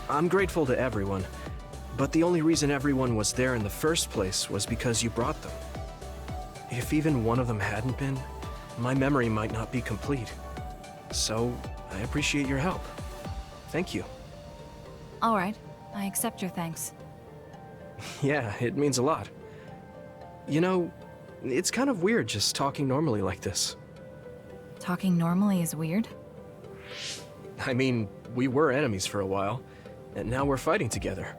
I'm grateful to everyone, but the only reason everyone was there in the first place was because you brought them. If even one of them hadn't been, my memory might not be complete. So, I appreciate your help. Thank you. Alright, I accept your thanks. Yeah, it means a lot. You know, it's kind of weird just talking normally like this. Talking normally is weird? I mean, we were enemies for a while, and now we're fighting together.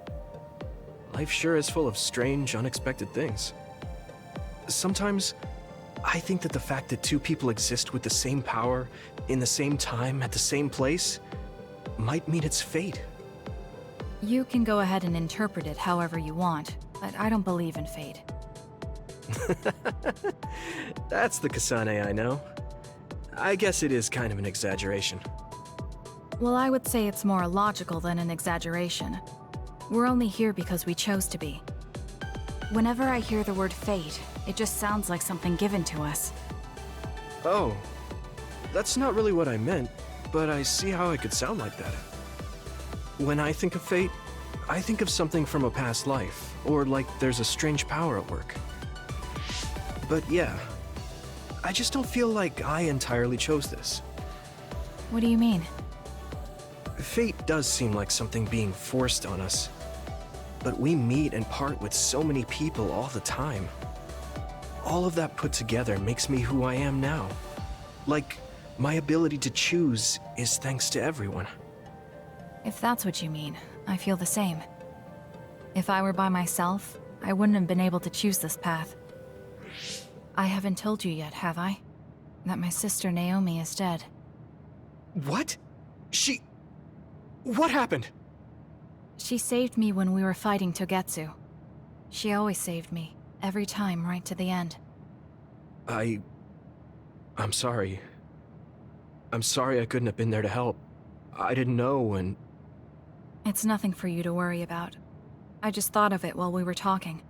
Life sure is full of strange, unexpected things. Sometimes, I think that the fact that two people exist with the same power, in the same time, at the same place, might mean it's fate. You can go ahead and interpret it however you want, but I don't believe in fate. That's the Kasane I know. I guess it is kind of an exaggeration. Well, I would say it's more logical than an exaggeration. We're only here because we chose to be. Whenever I hear the word fate, it just sounds like something given to us. Oh, that's not really what I meant, but I see how it could sound like that. When I think of fate, I think of something from a past life, or like there's a strange power at work. But yeah, I just don't feel like I entirely chose this. What do you mean? Fate does seem like something being forced on us. But we meet and part with so many people all the time. All of that put together makes me who I am now. Like, my ability to choose is thanks to everyone. If that's what you mean, I feel the same. If I were by myself, I wouldn't have been able to choose this path. I haven't told you yet, have I? That my sister Naomi is dead. What? What happened? She saved me when we were fighting Togetsu. She always saved me, every time right to the end. I'm sorry. I'm sorry I couldn't have been there to help. I didn't know and... It's nothing for you to worry about. I just thought of it while we were talking.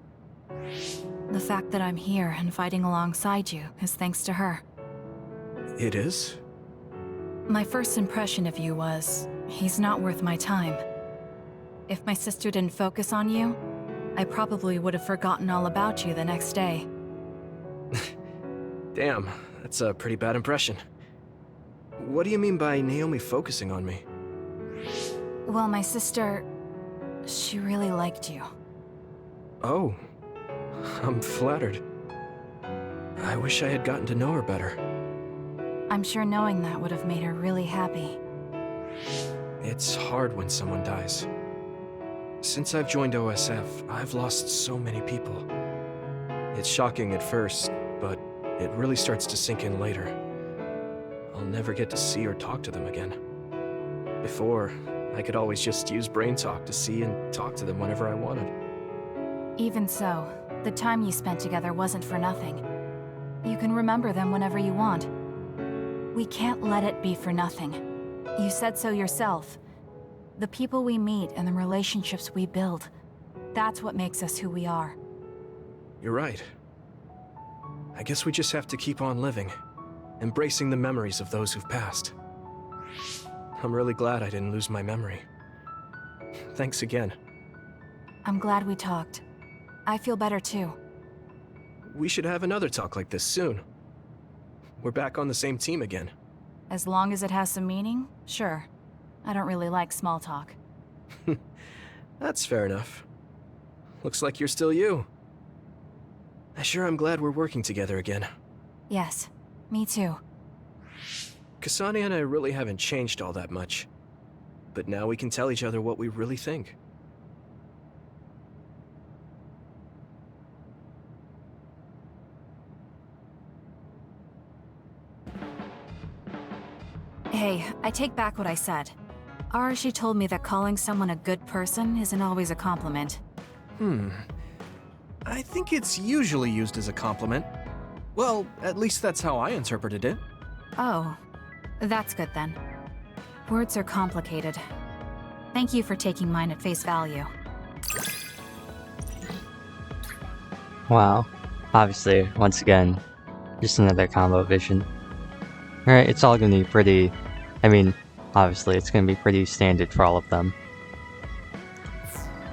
The fact that I'm here and fighting alongside you is thanks to her. It is? My first impression of you was, he's not worth my time. If my sister didn't focus on you, I probably would have forgotten all about you the next day. Damn, that's a pretty bad impression. What do you mean by Naomi focusing on me? Well, my sister... she really liked you. Oh, I'm flattered. I wish I had gotten to know her better. I'm sure knowing that would have made her really happy. It's hard when someone dies. Since I've joined OSF, I've lost so many people. It's shocking at first, but it really starts to sink in later. I'll never get to see or talk to them again. Before, I could always just use brain talk to see and talk to them whenever I wanted. Even so, the time you spent together wasn't for nothing. You can remember them whenever you want. We can't let it be for nothing. You said so yourself. The people we meet and the relationships we build, that's what makes us who we are. You're right. I guess we just have to keep on living, embracing the memories of those who've passed. I'm really glad I didn't lose my memory. Thanks again. I'm glad we talked. I feel better too. We should have another talk like this soon. We're back on the same team again. As long as it has some meaning, sure. I don't really like small talk. That's fair enough. Looks like you're still you. I sure am glad we're working together again. Yes, me too. Kasane and I really haven't changed all that much. But now we can tell each other what we really think. Hey, I take back what I said. Arashi told me that calling someone a good person isn't always a compliment. I think it's usually used as a compliment. Well, at least that's how I interpreted it. Oh, that's good then. Words are complicated. Thank you for taking mine at face value. Wow. Obviously, once again, just another combo vision. Alright, it's all gonna be pretty... I mean, obviously, it's gonna be pretty standard for all of them.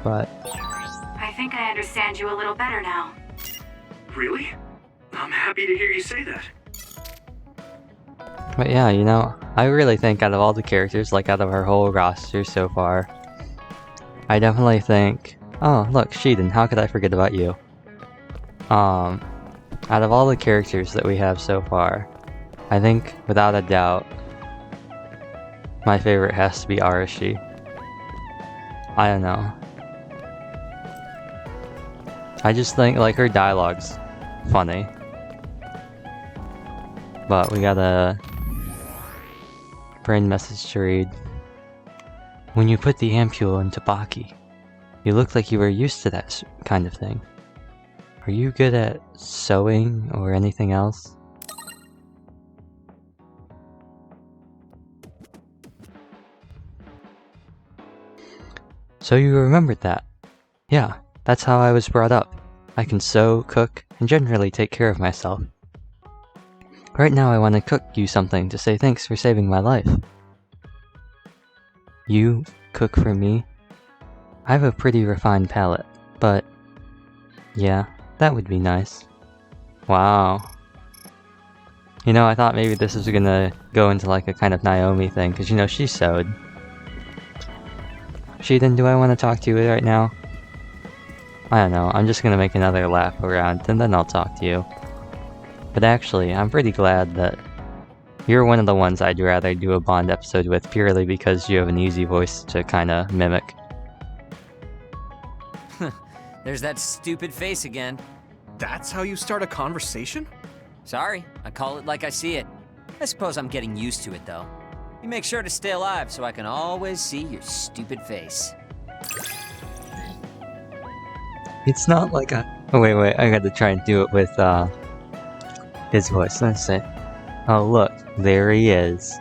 But... I think I understand you a little better now. Really? I'm happy to hear you say that. But yeah, you know, I really think out of all the characters, like out of our whole roster so far, I definitely think... Oh, look, Shiden, how could I forget about you? Out of all the characters that we have so far, I think, without a doubt, my favorite has to be Arashi. I don't know. I just think, like, her dialogue's funny. But we got a brain message to read. When you put the ampule into Baki, you look like you were used to that kind of thing. Are you good at sewing or anything else? So you remembered that? Yeah, that's how I was brought up. I can sew, cook, and generally take care of myself. Right now I want to cook you something to say thanks for saving my life. You cook for me? I have a pretty refined palate, but... yeah, that would be nice. Wow. You know, I thought maybe this was gonna go into like a kind of Naomi thing, because you know, she sewed. Shiden, do I want to talk to you right now? I don't know, I'm just gonna make another lap around, and then I'll talk to you. But actually, I'm pretty glad that you're one of the ones I'd rather do a Bond episode with, purely because you have an easy voice to kinda mimic. There's that stupid face again. That's how you start a conversation? Sorry, I call it like I see it. I suppose I'm getting used to it, though. You make sure to stay alive so I can always see your stupid face. It's not like a... Oh, wait, I gotta try and do it with, his voice. Let's say, oh look, there he is.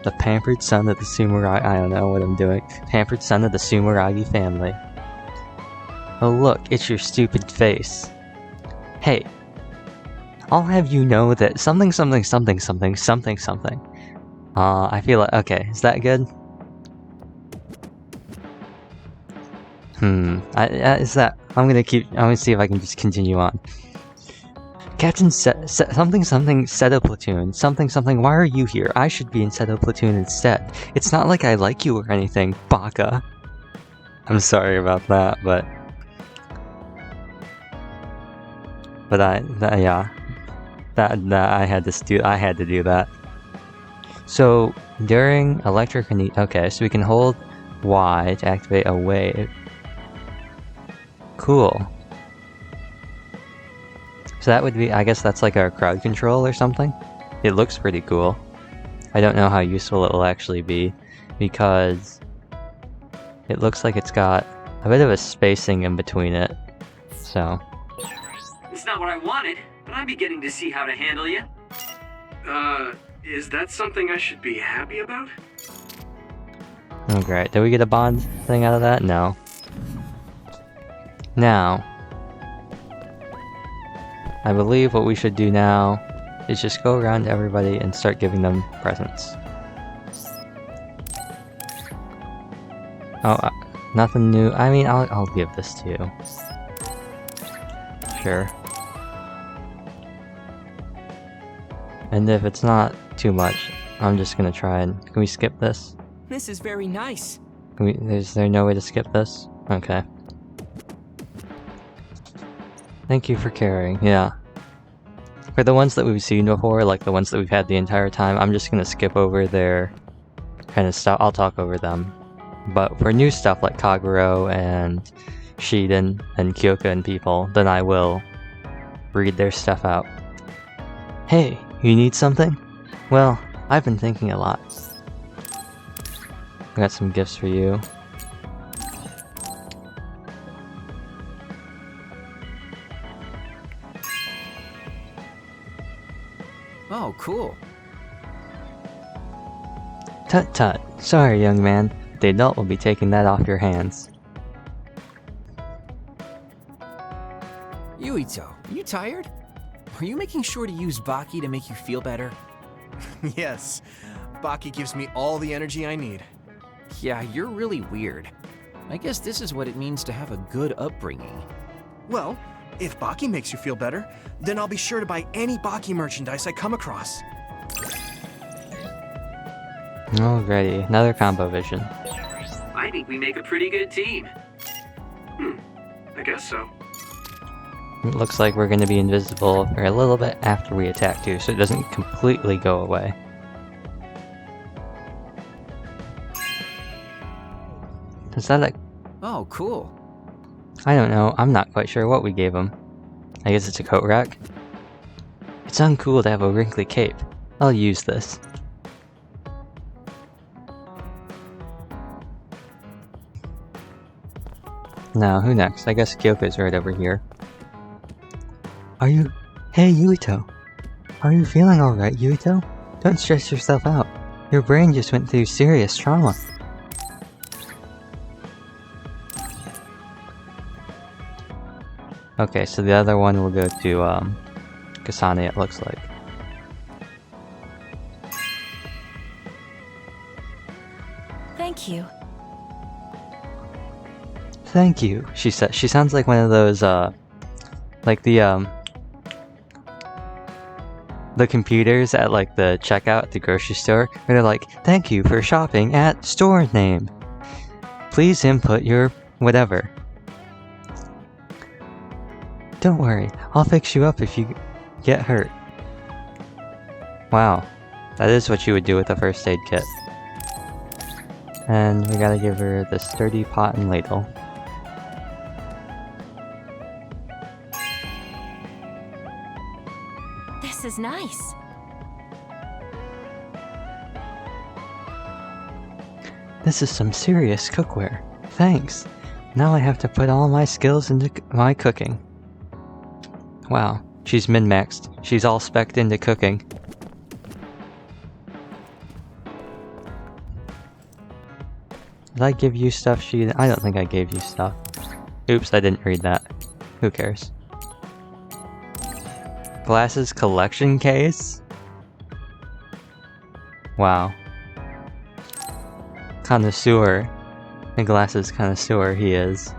The pampered son of the Sumeragi... I don't know what I'm doing. Pampered son of the Sumeragi family. Oh look, it's your stupid face. Hey, I'll have you know that something. I feel like... okay, is that good? Is that... I'm gonna see if I can just continue on. Captain something Seto Platoon. Something, why are you here? I should be in Seto Platoon instead. It's not like I like you or anything, Baka. I'm sorry about that, but... yeah. I had to do that. So, during electric... Okay, so we can hold Y to activate a wave. Cool. So that would be... I guess that's like our crowd control or something? It looks pretty cool. I don't know how useful it will actually be, because it looks like it's got a bit of a spacing in between it, so... It's not what I wanted, but I'm beginning to see how to handle you. Is that something I should be happy about? Oh great, did we get a bond thing out of that? No. Now, I believe what we should do now is just go around to everybody and start giving them presents. Oh, nothing new. I mean, I'll give this to you. Sure. And if it's not too much, I'm just gonna try and... Can we skip this? This is very nice. Is there no way to skip this? Okay. Thank you for caring, yeah. For the ones that we've seen before, like the ones that we've had the entire time, I'm just gonna skip over their kind of stuff. I'll talk over them. But for new stuff like Kaguro and Shiden and Kyoka and people, then I will read their stuff out. Hey, you need something? Well, I've been thinking a lot. I got some gifts for you. Oh, cool. Tut tut. Sorry, young man. The adult will be taking that off your hands. Yuito, are you tired? Are you making sure to use Baki to make you feel better? Yes. Baki gives me all the energy I need. Yeah, you're really weird. I guess this is what it means to have a good upbringing. Well, if Baki makes you feel better, then I'll be sure to buy any Baki merchandise I come across. Alrighty, another combo vision. I think we make a pretty good team. I guess so. It looks like we're going to be invisible for a little bit after we attack too, so it doesn't completely go away. Is that a... Oh, cool. I don't know, I'm not quite sure what we gave him. I guess it's a coat rack? It's uncool to have a wrinkly cape. I'll use this. Now, who next? I guess Kyoko's right over here. Hey, Yuito! Are you feeling alright, Yuito? Don't stress yourself out. Your brain just went through serious trauma. Okay, so the other one will go to, Kasane, it looks like. Thank you. Thank you, she said. She sounds like one of those, like the computers at, like, the checkout at the grocery store, where they're like, thank you for shopping at store name. Please input your whatever. Don't worry, I'll fix you up if you get hurt. Wow, that is what you would do with a first aid kit. And we gotta give her the sturdy pot and ladle. This is nice. This is some serious cookware. Thanks. Now I have to put all my skills into my cooking. Wow, she's min-maxed. She's all spec'd into cooking. Did I give you stuff, She? I don't think I gave you stuff. Oops, I didn't read that. Who cares? Glasses collection case? Wow. Connoisseur. A glasses connoisseur he is.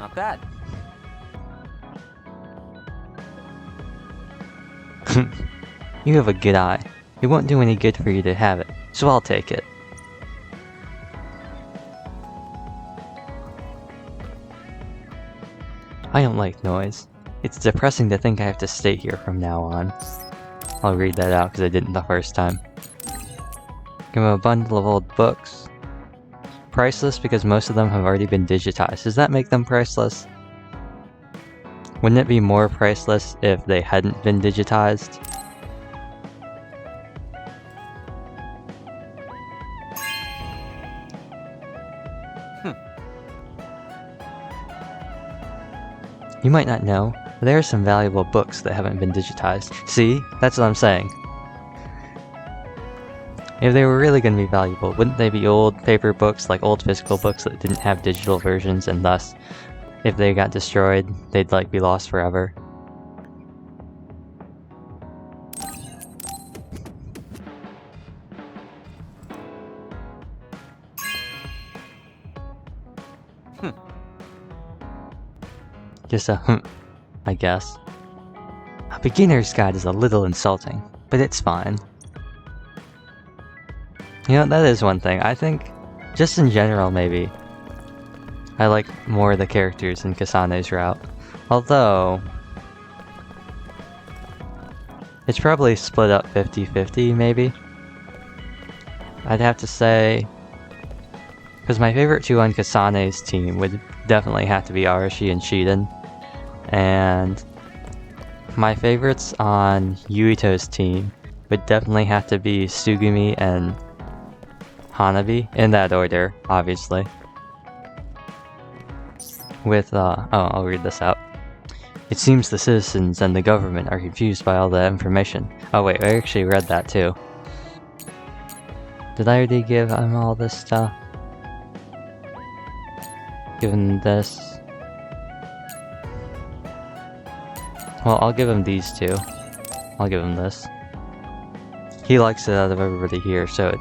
Not bad. You have a good eye. It won't do any good for you to have it, so I'll take it. I don't like noise. It's depressing to think I have to stay here from now on. I'll read that out because I didn't the first time. Give him a bundle of old books. Priceless because most of them have already been digitized. Does that make them priceless? Wouldn't it be more priceless if they hadn't been digitized? You might not know, but there are some valuable books that haven't been digitized. See? That's what I'm saying. If they were really going to be valuable, wouldn't they be old paper books, like old physical books that didn't have digital versions, and thus, if they got destroyed, they'd like be lost forever? Just a I guess. A beginner's guide is a little insulting, but it's fine. You know, that is one thing. I think, just in general maybe, I like more of the characters in Kasane's route. Although, it's probably split up 50-50 maybe. I'd have to say, because my favorite two on Kasane's team would definitely have to be Arashi and Shiden. And my favorites on Yuito's team would definitely have to be Tsugumi and Hanabi, in that order, obviously. With, I'll read this out. It seems the citizens and the government are confused by all the information. Oh wait, I actually read that too. Did I already give him all this stuff? Give him this. Well, I'll give him these two. I'll give him this. He likes it out of everybody here, so it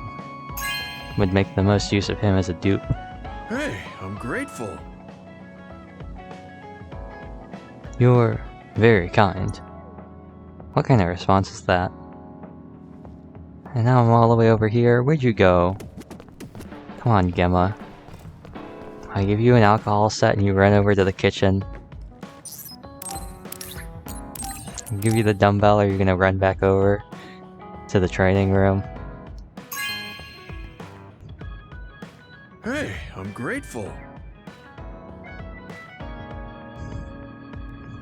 would make the most use of him as a dupe. Hey, I'm grateful. You're very kind. What kind of response is that? And now I'm all the way over here. Where'd you go? Come on, Gemma. I give you an alcohol set and you run over to the kitchen. I'll give you the dumbbell or you're gonna run back over to the training room. Hey, I'm grateful.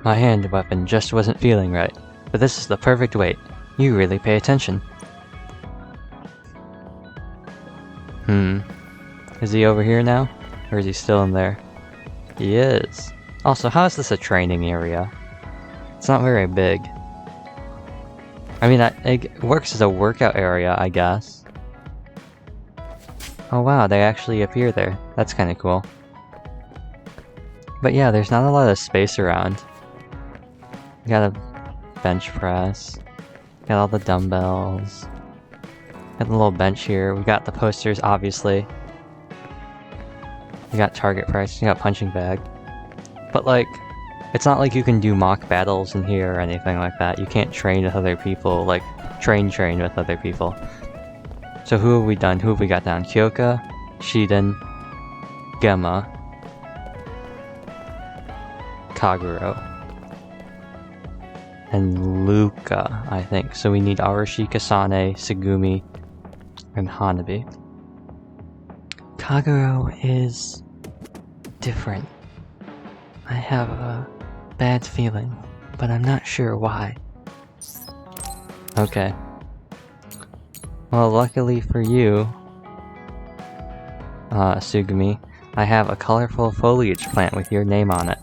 My hand weapon just wasn't feeling right, but this is the perfect weight. You really pay attention. Is he over here now? Or is he still in there? He is. Also, how is this a training area? It's not very big. I mean, it works as a workout area, I guess. Oh wow, they actually appear there. That's kind of cool. But yeah, there's not a lot of space around. We got a bench press. Got all the dumbbells. Got the little bench here. We got the posters, obviously. We got target press. We got punching bag. But like, it's not like you can do mock battles in here or anything like that. You can't train with other people, like train with other people. So who have we done? Who have we got down? Kyoka, Shiden, Gemma, Kaguro, and Luca, I think. So we need Arashi, Kasane, Tsugumi, and Hanabi. Kaguro is different. I have a bad feeling, but I'm not sure why. Okay. Well, luckily for you, Tsugumi, I have a colorful foliage plant with your name on it.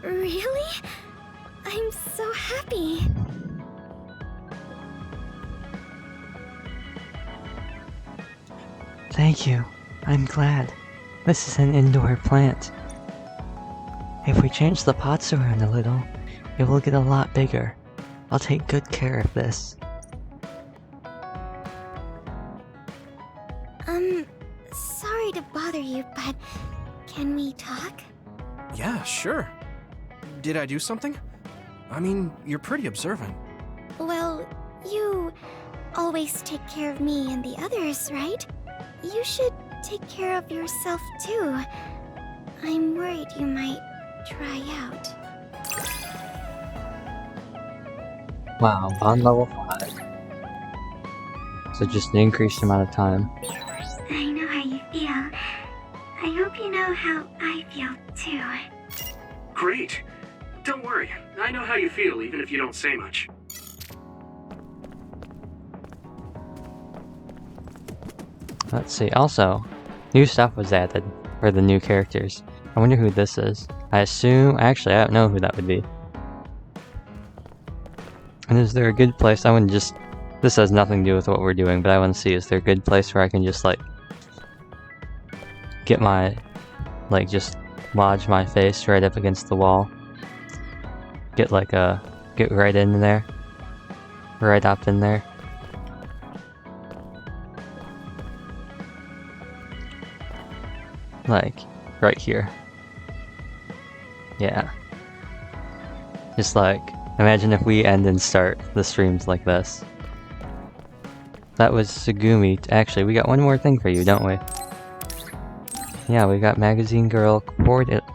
Really? I'm so happy. Thank you. I'm glad. This is an indoor plant. If we change the pots around a little, it will get a lot bigger. I'll take good care of this. you, but can we talk? Yeah, sure. Did I do something? I mean, you're pretty observant. Well, you always take care of me and the others, right? You should take care of yourself too. I'm worried you might try out. Wow, bond level 5. So just an increased amount of time. I know how you feel. I hope you know how I feel too. Great. Don't worry. I know how you feel, even if you don't say much. Let's see. Also, new stuff was added for the new characters. I wonder who this is. I assume... Actually, I don't know who that would be. And is there a good place? I wouldn't just... This has nothing to do with what we're doing, but I want to see, is there a good place where I can just, like... get my... like, just lodge my face right up against the wall. Get, like, a... get right in there. Right up in there. Like, right here. Yeah. Just like, imagine if we end and start the streams like this. That was Sugumi. Actually, we got one more thing for you, don't we? Yeah, we got Magazine Girl Quarterly.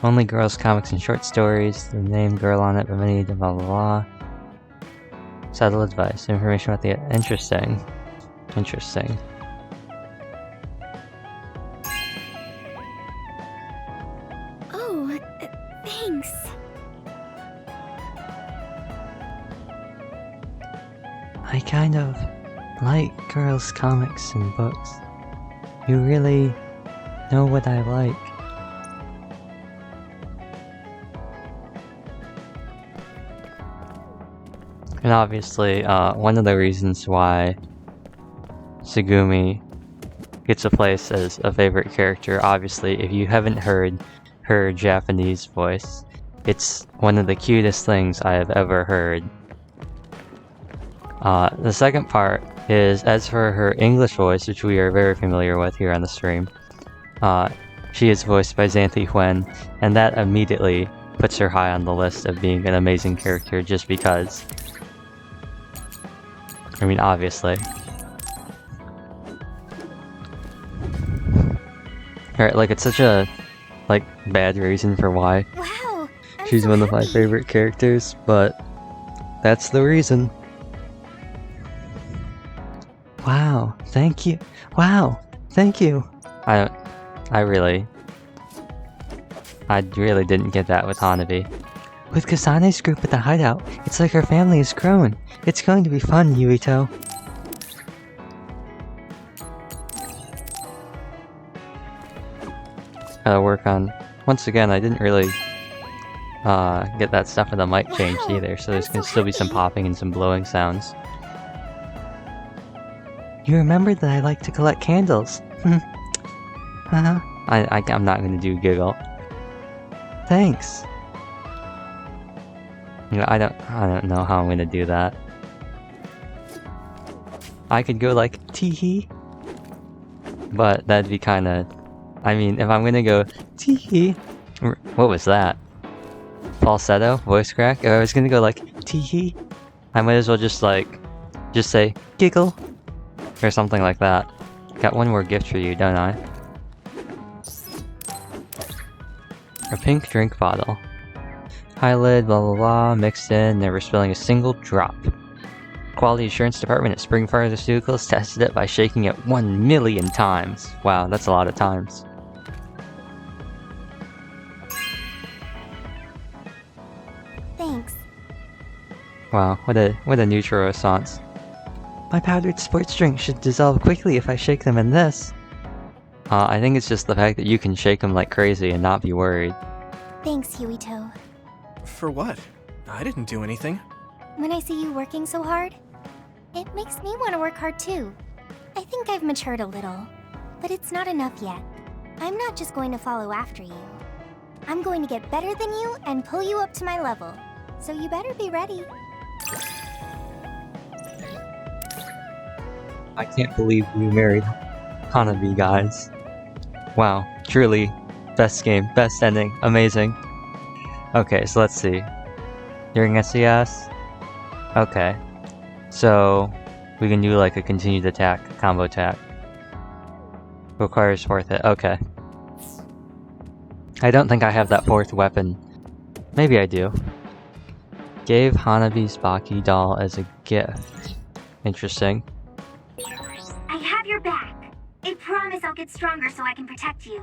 Only girls, comics, and short stories. The name girl on it, but many blah blah blah. Subtle advice. Information about the... Interesting. Interesting. Oh, thanks. I kind of like girls' comics and books. You really know what I like. And obviously, one of the reasons why Sugumi gets a place as a favorite character, obviously, if you haven't heard her Japanese voice, it's one of the cutest things I have ever heard. The second part is, as for her English voice, which we are very familiar with here on the stream, she is voiced by Xanthi Huen, and that immediately puts her high on the list of being an amazing character just because. I mean, obviously. Alright, like, it's such a, like, bad reason for why Wow, she's one of my favorite characters, but that's the reason. Wow, thank you. Wow, thank you. I really didn't get that with Hanabi. With Kasane's group at the hideout, it's like our family has grown. It's going to be fun, Yuito. Gotta work on... Once again, I didn't really get that stuff with the mic changed either, so there's gonna still be some popping and some blowing sounds. You remembered that I like to collect candles. I'm not gonna do giggle. Thanks. You know, I don't know how I'm gonna do that. I could go like tee-hee, but that'd be kinda... I mean, if I'm gonna go tee-hee... What was that? Falsetto? Voice crack? If I was gonna go like tee-hee, I might as well just say giggle. Or something like that. Got one more gift for you, don't I? A pink drink bottle. High lid, blah blah blah, mixed in, never spilling a single drop. Quality Assurance Department at Spring Pharmaceuticals tested it by shaking it 1 million times. Wow, that's a lot of times. Thanks. Wow, what a neutral response. My powdered sports drinks should dissolve quickly if I shake them in this. I think it's just the fact that you can shake them like crazy and not be worried. Thanks, Yuito. For what? I didn't do anything. When I see you working so hard, it makes me want to work hard too. I think I've matured a little, but it's not enough yet. I'm not just going to follow after you. I'm going to get better than you and pull you up to my level. So you better be ready. I can't believe you married Hanabi, guys. Wow, truly, best game, best ending, amazing. Okay, so let's see. During SES? Okay. So, we can do like a continued attack, combo attack. Requires 4th hit, okay. I don't think I have that 4th weapon. Maybe I do. Gave Hanabi's Baki doll as a gift. Interesting. I have your back. I promise I'll get stronger so I can protect you.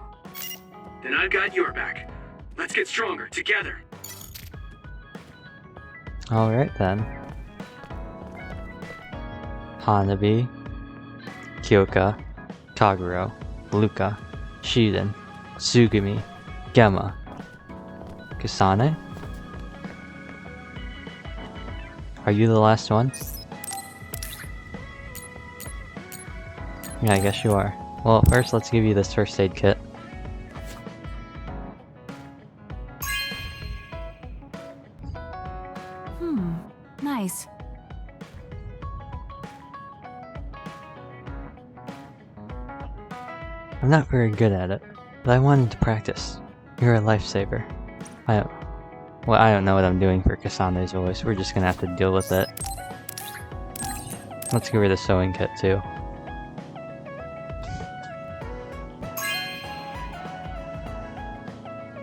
Then I've got your back. Let's get stronger together. Alright then. Hanabi, Kyoka, Kaguro, Luka, Shiden, Tsugumi, Gemma, Kasane? Are you the last one? Yeah, I guess you are. Well, first let's give you this first aid kit. Nice. I'm not very good at it, but I wanted to practice. You're a lifesaver. I don't know what I'm doing for Kasane's voice. We're just gonna have to deal with it. Let's give her the sewing kit too.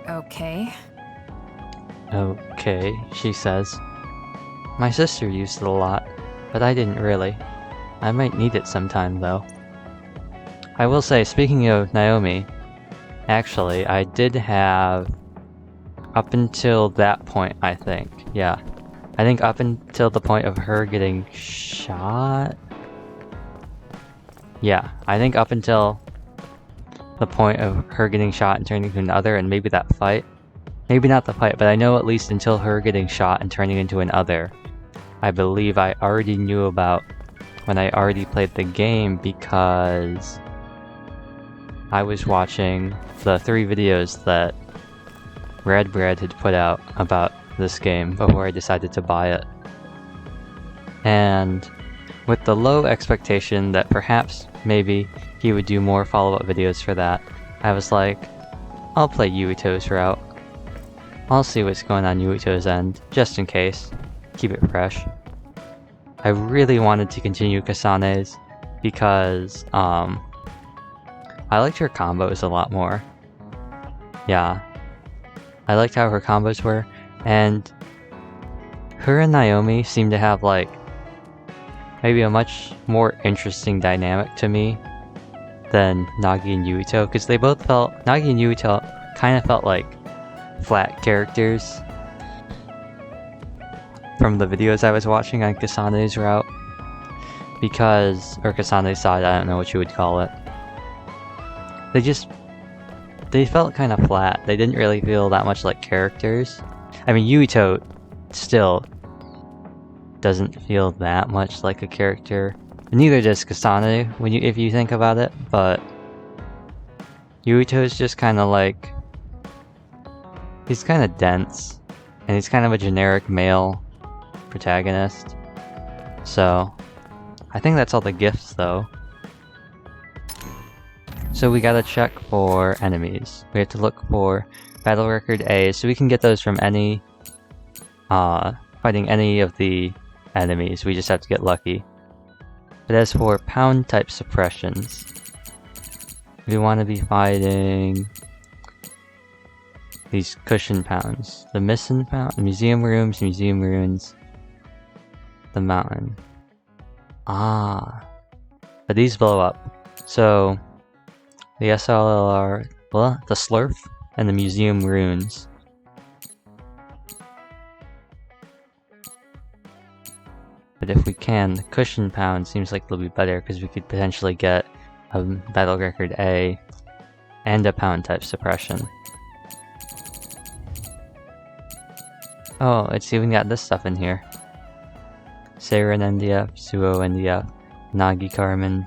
Okay. Okay, she says. My sister used it a lot, but I didn't really. I might need it sometime though. I will say, speaking of Naomi, actually, I did have, up until that point, I think, yeah. I think up until the point of her getting shot? Yeah, I think up until the point of her getting shot and turning into another, and maybe that fight. Maybe not the fight, but I know at least until her getting shot and turning into an other, I believe I already knew about when I already played the game, because I was watching the 3 videos that Red Bread had put out about this game before I decided to buy it. And with the low expectation that perhaps maybe he would do more follow-up videos for that, I was like, I'll play Yuito's route. I'll see what's going on Yuito's end, just in case. Keep it fresh. I really wanted to continue Kasane's because I liked her combos a lot more. Yeah. I liked how her combos were, and her and Naomi seem to have like maybe a much more interesting dynamic to me than Nagi and Yuito, because they both felt, Nagi and Yuito kind of felt like flat characters from the videos I was watching on Kasane's route, because, or Kasane's side, I don't know what you would call it. They felt kind of flat. They didn't really feel that much like characters. I mean, Yuito still doesn't feel that much like a character. Neither does Kasane, if you think about it, but Yuito is just kind of like, he's kind of dense, and he's kind of a generic male protagonist. So, I think that's all the gifts though. So we gotta check for enemies. We have to look for battle record A, so we can get those from any, fighting any of the enemies. We just have to get lucky. But as for pound type suppressions, we want to be fighting these cushion pounds. The missing pound, the museum rooms, museum ruins, the mountain. Ah, but these blow up. So the SLR, well, the Slurf, and the museum ruins. But if we can, the cushion pound seems like it'll be better, because we could potentially get a battle record A and a pound type suppression. Oh, it's even got this stuff in here. Seiren NDF, Suo NDF, Nagi Carmen,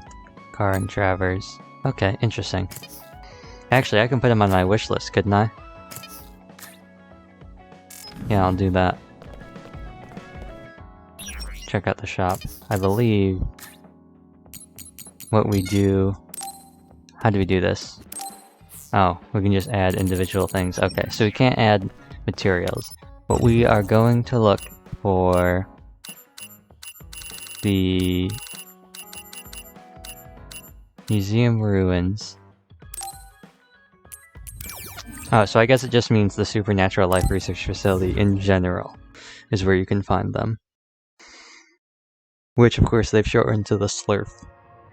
Karin Travers. Okay, interesting. Actually, I can put him on my wish list, couldn't I? Yeah, I'll do that. Check out the shop. I believe what we do How do we do this? Oh, we can just add individual things. Okay, so we can't add materials. But we are going to look for the museum ruins. Oh, so I guess it just means the Supernatural Life Research Facility in general is where you can find them. Which, of course, they've shortened to the Slurf.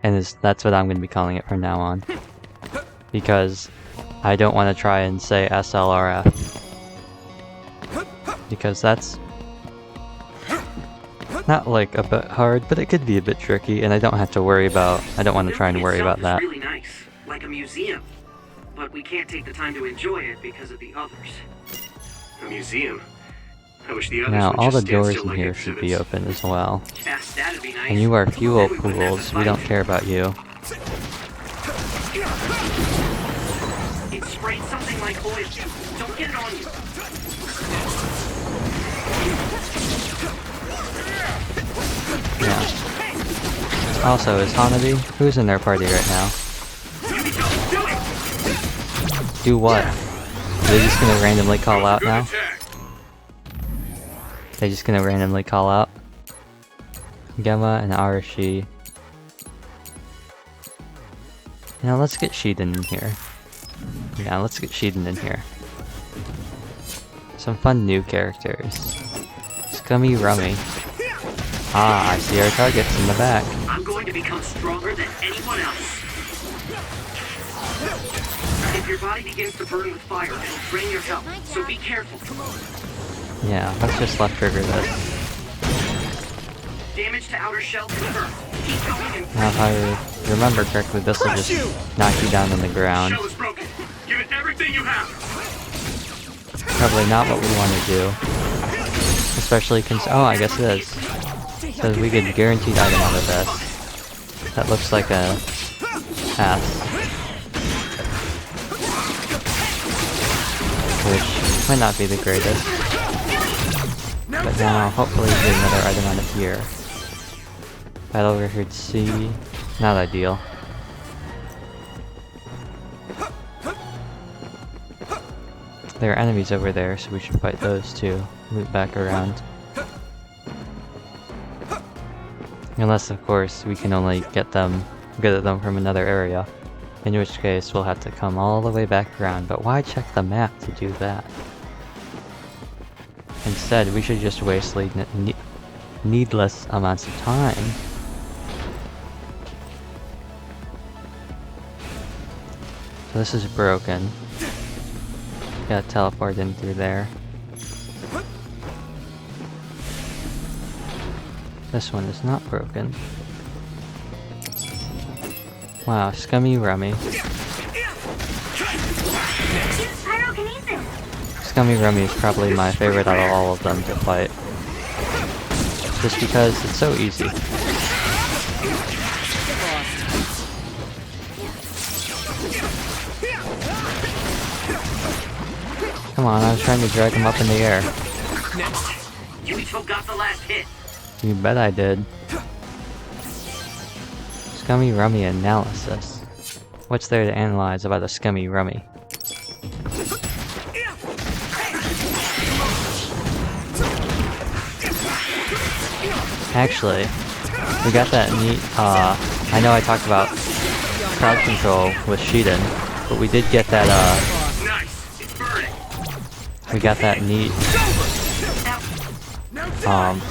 And that's what I'm going to be calling it from now on. Because I don't want to try and say SLRF. Because that's not like a bit hard, but it could be a bit tricky, and I don't have to worry about, I don't want to try and worry about that. It's really nice, like a museum. But we can't take the time to enjoy it because of the others. A museum? I wish the others Now, would all the just stand doors still in like here should be exhibits. open as well. Yes, that'd be nice. And you are fuel Then we wouldn't have pools, to we don't fight. care about you. It sprayed something like oil. Don't get it on you. Yeah. Also, is Hanabi? Who's in their party right now? Do what? Are they just gonna randomly call out now? They just gonna randomly call out? Gemma and Arashi. Now let's get Shiden in here. Yeah, let's get Shiden in here. Some fun new characters. Scummy Rummy. Ah, I see our targets in the back. I'm going to become stronger than anyone else. If your body begins to burn with fire, it'll drain your health, so be careful. Yeah, let's just left trigger this. Damage to outer shell confirmed. Keep going and Now if I remember correctly, this will just knock you down on the ground. shell is broken. Give it everything you have. Probably not what we want to do. Especially oh, I guess it is. So we get a guaranteed item out of this. That looks like a pass. Which might not be the greatest. But now, hopefully we get another item out of here. Battle record C. Not ideal. There are enemies over there, so we should fight those too. Loop back around. Unless, of course, we can only get at them from another area. In which case, we'll have to come all the way back around. But why check the map to do that? Instead, we should just waste needless amounts of time. So this is broken. Gotta teleport in through there. This one is not broken. Wow, Scummy Rummy. Scummy Rummy is probably my favorite out of all of them to fight. Just because it's so easy. Come on, I was trying to drag him up in the air. Next, Yuito got the last hit. You bet I did. Scummy Rummy analysis. What's there to analyze about a Scummy Rummy? Actually, we got that neat, I know I talked about crowd control with Shiden, but we did get that, we got that neat,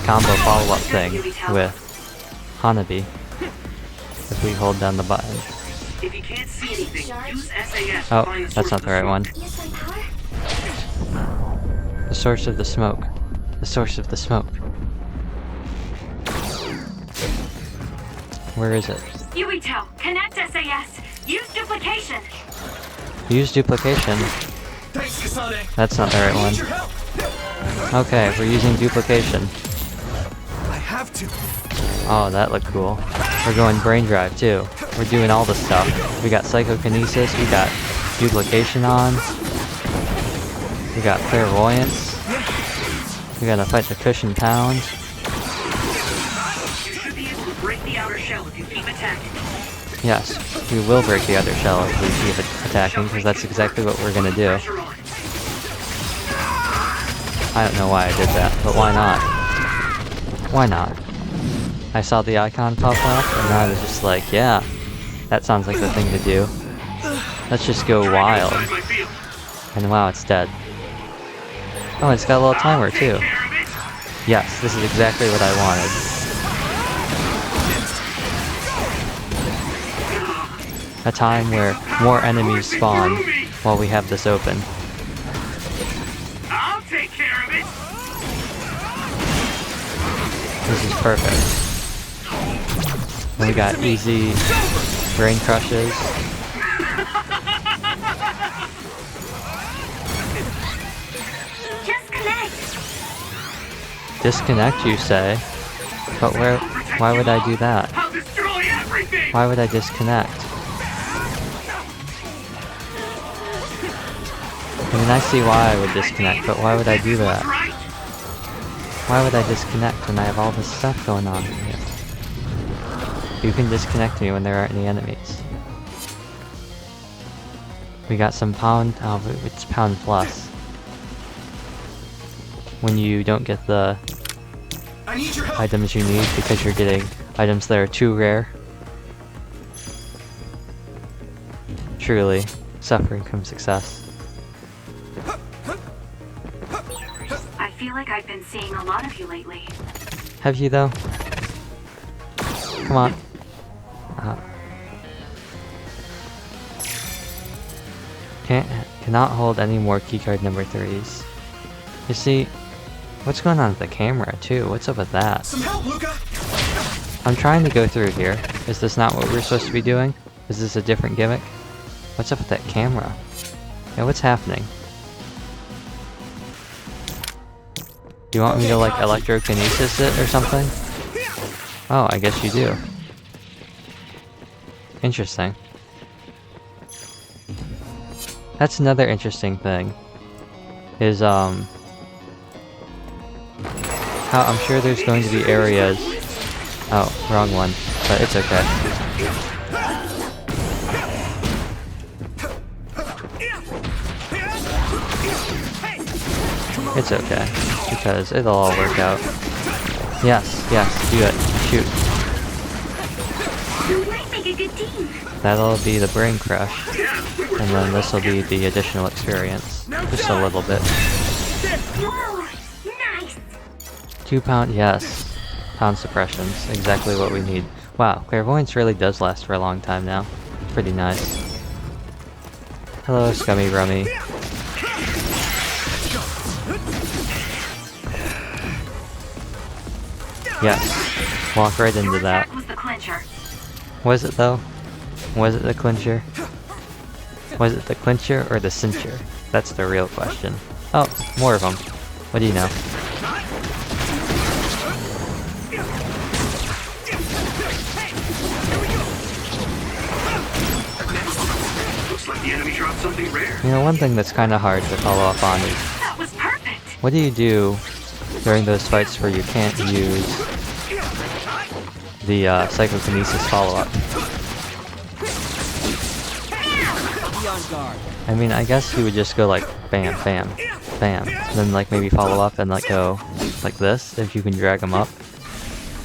combo follow-up thing with Hanabi, if we hold down the button. If you can't see anything, use SAS. Oh, that's not the right one. The source of the smoke. The source of the smoke. Where is it? Yuito, connect SAS. Use duplication. Use duplication. That's not the right one. Okay, we're using duplication. I have to. Oh, that looked cool. We're going brain drive too. We're doing all the stuff. We got psychokinesis, we got duplication on. We got clairvoyance. We gotta fight the cushion pound. You should be able to break the outer shell if you keep attacking. Yes. we will break the other shell if we keep attacking, because that's exactly what we're gonna do. I don't know why I did that, but why not? Why not? I saw the icon pop up, and I was just like, yeah, that sounds like the thing to do. Let's just go wild. And wow, it's dead. Oh, it's got a little timer too. Yes, this is exactly what I wanted. A time where more enemies spawn while we have this open. I'll take care of it. This is perfect. We got easy brain crushes. Just connect. Disconnect, you say? But why would I do that? I'll destroy everything. Why would I disconnect? I mean, I see why I would disconnect, but why would I do that? Why would I disconnect when I have all this stuff going on here? You can disconnect me when there aren't any enemies. We got some pound, oh, it's pound plus. When you don't get the items you need because you're getting items that are too rare. Truly, suffering from success. I feel like I've been seeing a lot of you lately. Have you though? Come on. Cannot hold any more keycard number 3s. You see, what's going on with the camera too? What's up with that? Some help, Luca. I'm trying to go through here. Is this not what we're supposed to be doing? Is this a different gimmick? What's up with that camera? Yeah, what's happening? Do you want me to like electrokinesis it or something? Oh, I guess you do. Interesting. That's another interesting thing. Is how I'm sure there's going to be areas. Oh, wrong one, but it's okay. It's okay, because it'll all work out. Yes, do it. Shoot. You might make a good team. That'll be the brain crush. And then this will be the additional experience. Just a little bit. Whoa, nice. 2 pound, yes. Pound suppressions, exactly what we need. Wow, clairvoyance really does last for a long time now. Pretty nice. Hello, Scummy Rummy. Yes, walk right into that. Was the clincher. Was it though? Was it the clincher? Was it the clincher or the cincher? That's the real question. Oh, more of them. What do you know? Looks like the enemy dropped something rare. You know, one thing that's kind of hard to follow up on is That was perfect. what do you do during those fights where you can't use the psychokinesis follow-up? I mean, I guess you would just go like bam, bam, bam, and then like maybe follow up and like go like this if you can drag them up.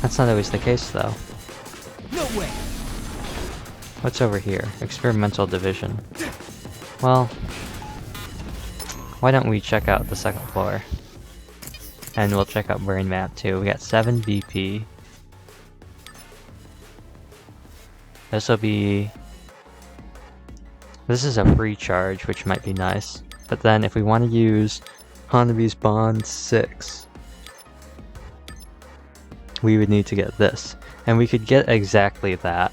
That's not always the case though. No way. What's over here? Experimental division. Well, why don't we check out the second floor? And we'll check out brain map too. We got 7 BP. This is a free charge, which might be nice. But then if we want to use Hanabi's Bond 6, we would need to get this. And we could get exactly that.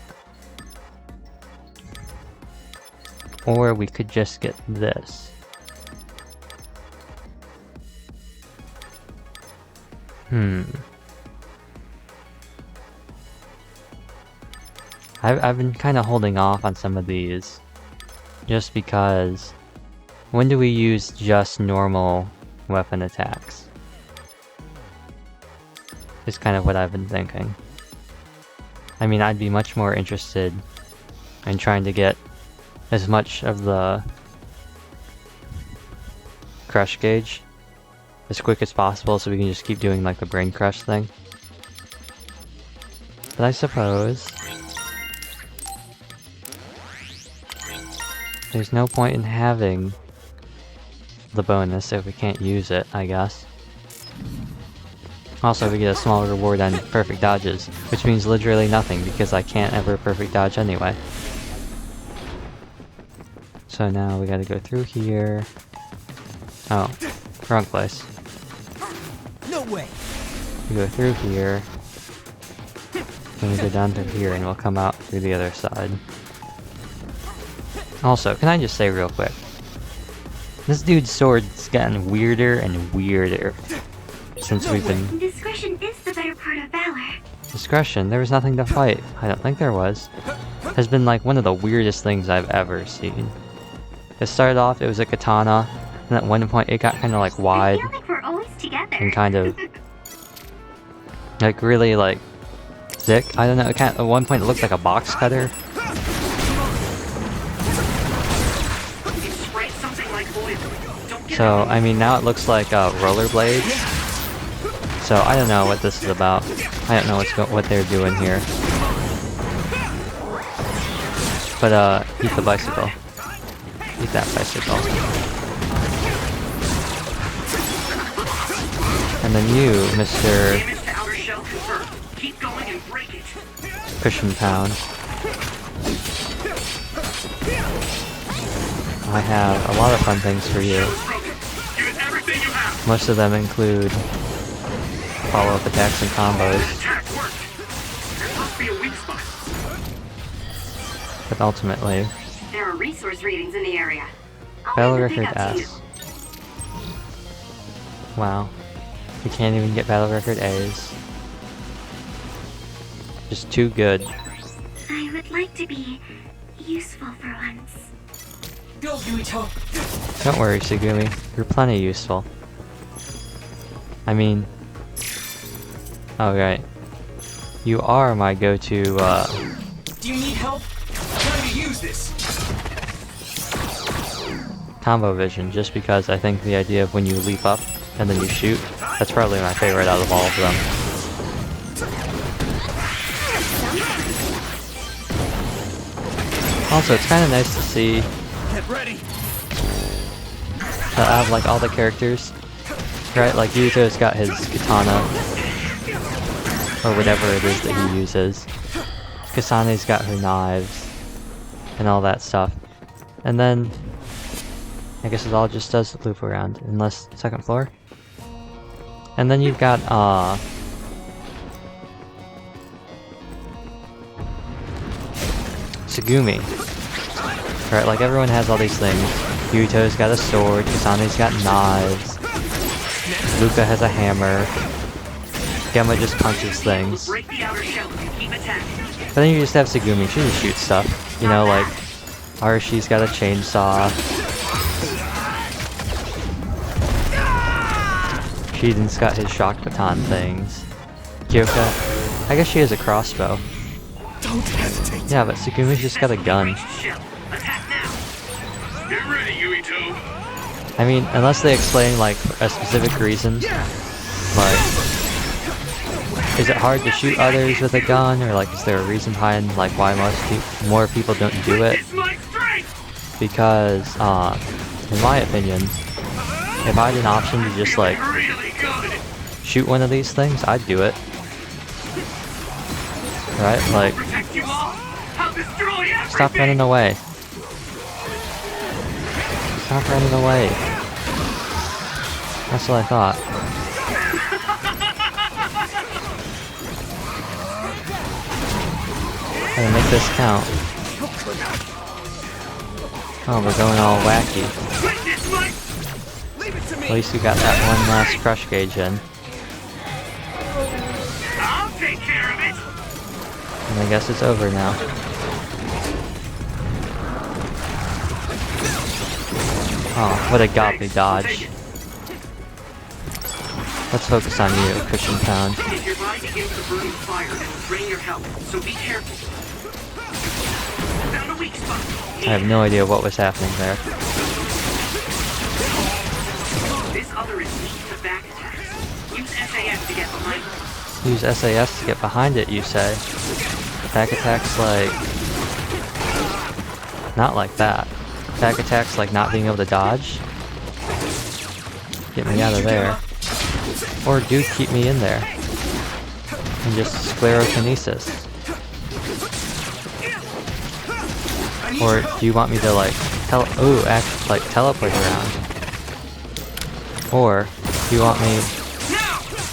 Or we could just get this. I've been kind of holding off on some of these. Just because, when do we use just normal weapon attacks? Is kind of what I've been thinking. I mean, I'd be much more interested and trying to get as much of the crush gauge as quick as possible so we can just keep doing like the brain crush thing. But I suppose there's no point in having the bonus if we can't use it, I guess. Also, we get a small reward on perfect dodges, which means literally nothing because I can't ever perfect dodge anyway. So now we gotta go through here. Oh, wrong place. No way. We go through here. Then we go down through here and we'll come out through the other side. Also, can I just say real quick? This dude's sword's gotten weirder and weirder since we've been... Discretion is the better part of valor. Discretion? There was nothing to fight. I don't think there was. Has been like one of the weirdest things I've ever seen. It started off, it was a katana, and at one point it got kind of like wide. I feel like we're always together. And kind of... like really like... thick. I don't know, at one point it looked like a box cutter. So, I mean, now it looks like rollerblades. So, I don't know what this is about. I don't know what they're doing here. But, eat the bicycle. Eat that bicycle. And then you, Mr. Cushion Pound. I have a lot of fun things for you. Most of them include follow-up attacks and combos. But ultimately, there are resource readings in the area. Battle Record S. Wow. We can't even get Battle Record A's. Just too good. I would like to be useful for once. Go, Yuito. Don't worry, Tsugumi. You're plenty useful. I mean... oh, right. You are my go-to, Do you need help? I'm trying to use this. combo vision, just because I think the idea of when you leap up and then you shoot, that's probably my favorite out of all of them. Also, it's kind of nice to see that I have like all the characters, right? Like Yuto's got his katana, or whatever it is that he uses. Kasane's got her knives, and all that stuff. And then, I guess it all just does the loop around, unless second floor. And then you've got, Tsugumi. Right, like everyone has all these things. Yuto's got a sword, Kasane's got knives, Luca has a hammer, Gemma just punches things. But then you just have Tsugumi, she just shoots stuff. You know, like, Arashi's got a chainsaw. Shiden's got his shock baton things. Kyoka, I guess she has a crossbow. Don't hesitate. Yeah, but Tsugumi's just got a gun. Get ready, Yuito. I mean, unless they explain, like, a specific reason. Like, is it hard to shoot others with a gun? Or, like, is there a reason behind, like, why more people don't do it? Because, in my opinion, if I had an option to just, like, shoot one of these things, I'd do it. Right? Like, stop running away. Stop running away. That's what I thought. Gotta make this count. Oh, we're going all wacky. At least we got that one last crush gauge in. I'll take care of it. And I guess it's over now. Oh, what a godly dodge. Let's focus on you, Cushion Pound. If your body begins to burn with fire, it will drain your health, so be careful. Found a weak spot. I have no idea what was happening there. This other is weak to back attacks. Use SAS to get behind it. Use SAS to get behind it, you say? Back attacks like... Not like that. Back attacks like not being able to dodge? Get me out of there. Or do keep me in there. And just sclerokinesis. Or do you want me to like teleport around? Or do you want me...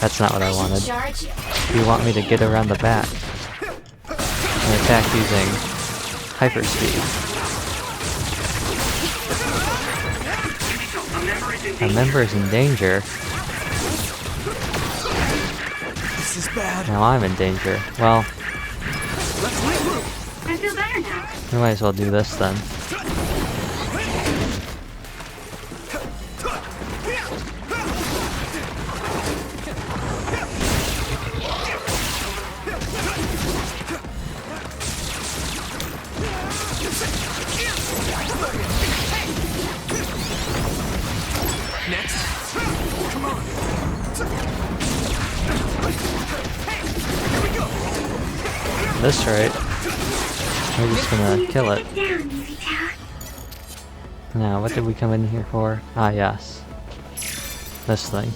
That's not what I wanted. Do you want me to get around the back and attack using hyperspeed? A member is in danger. This is bad. Now I'm in danger. Well, I feel better now. we might as well do this then. This right. We're just gonna kill it. Now, what did we come in here for? Ah, yes. This thing.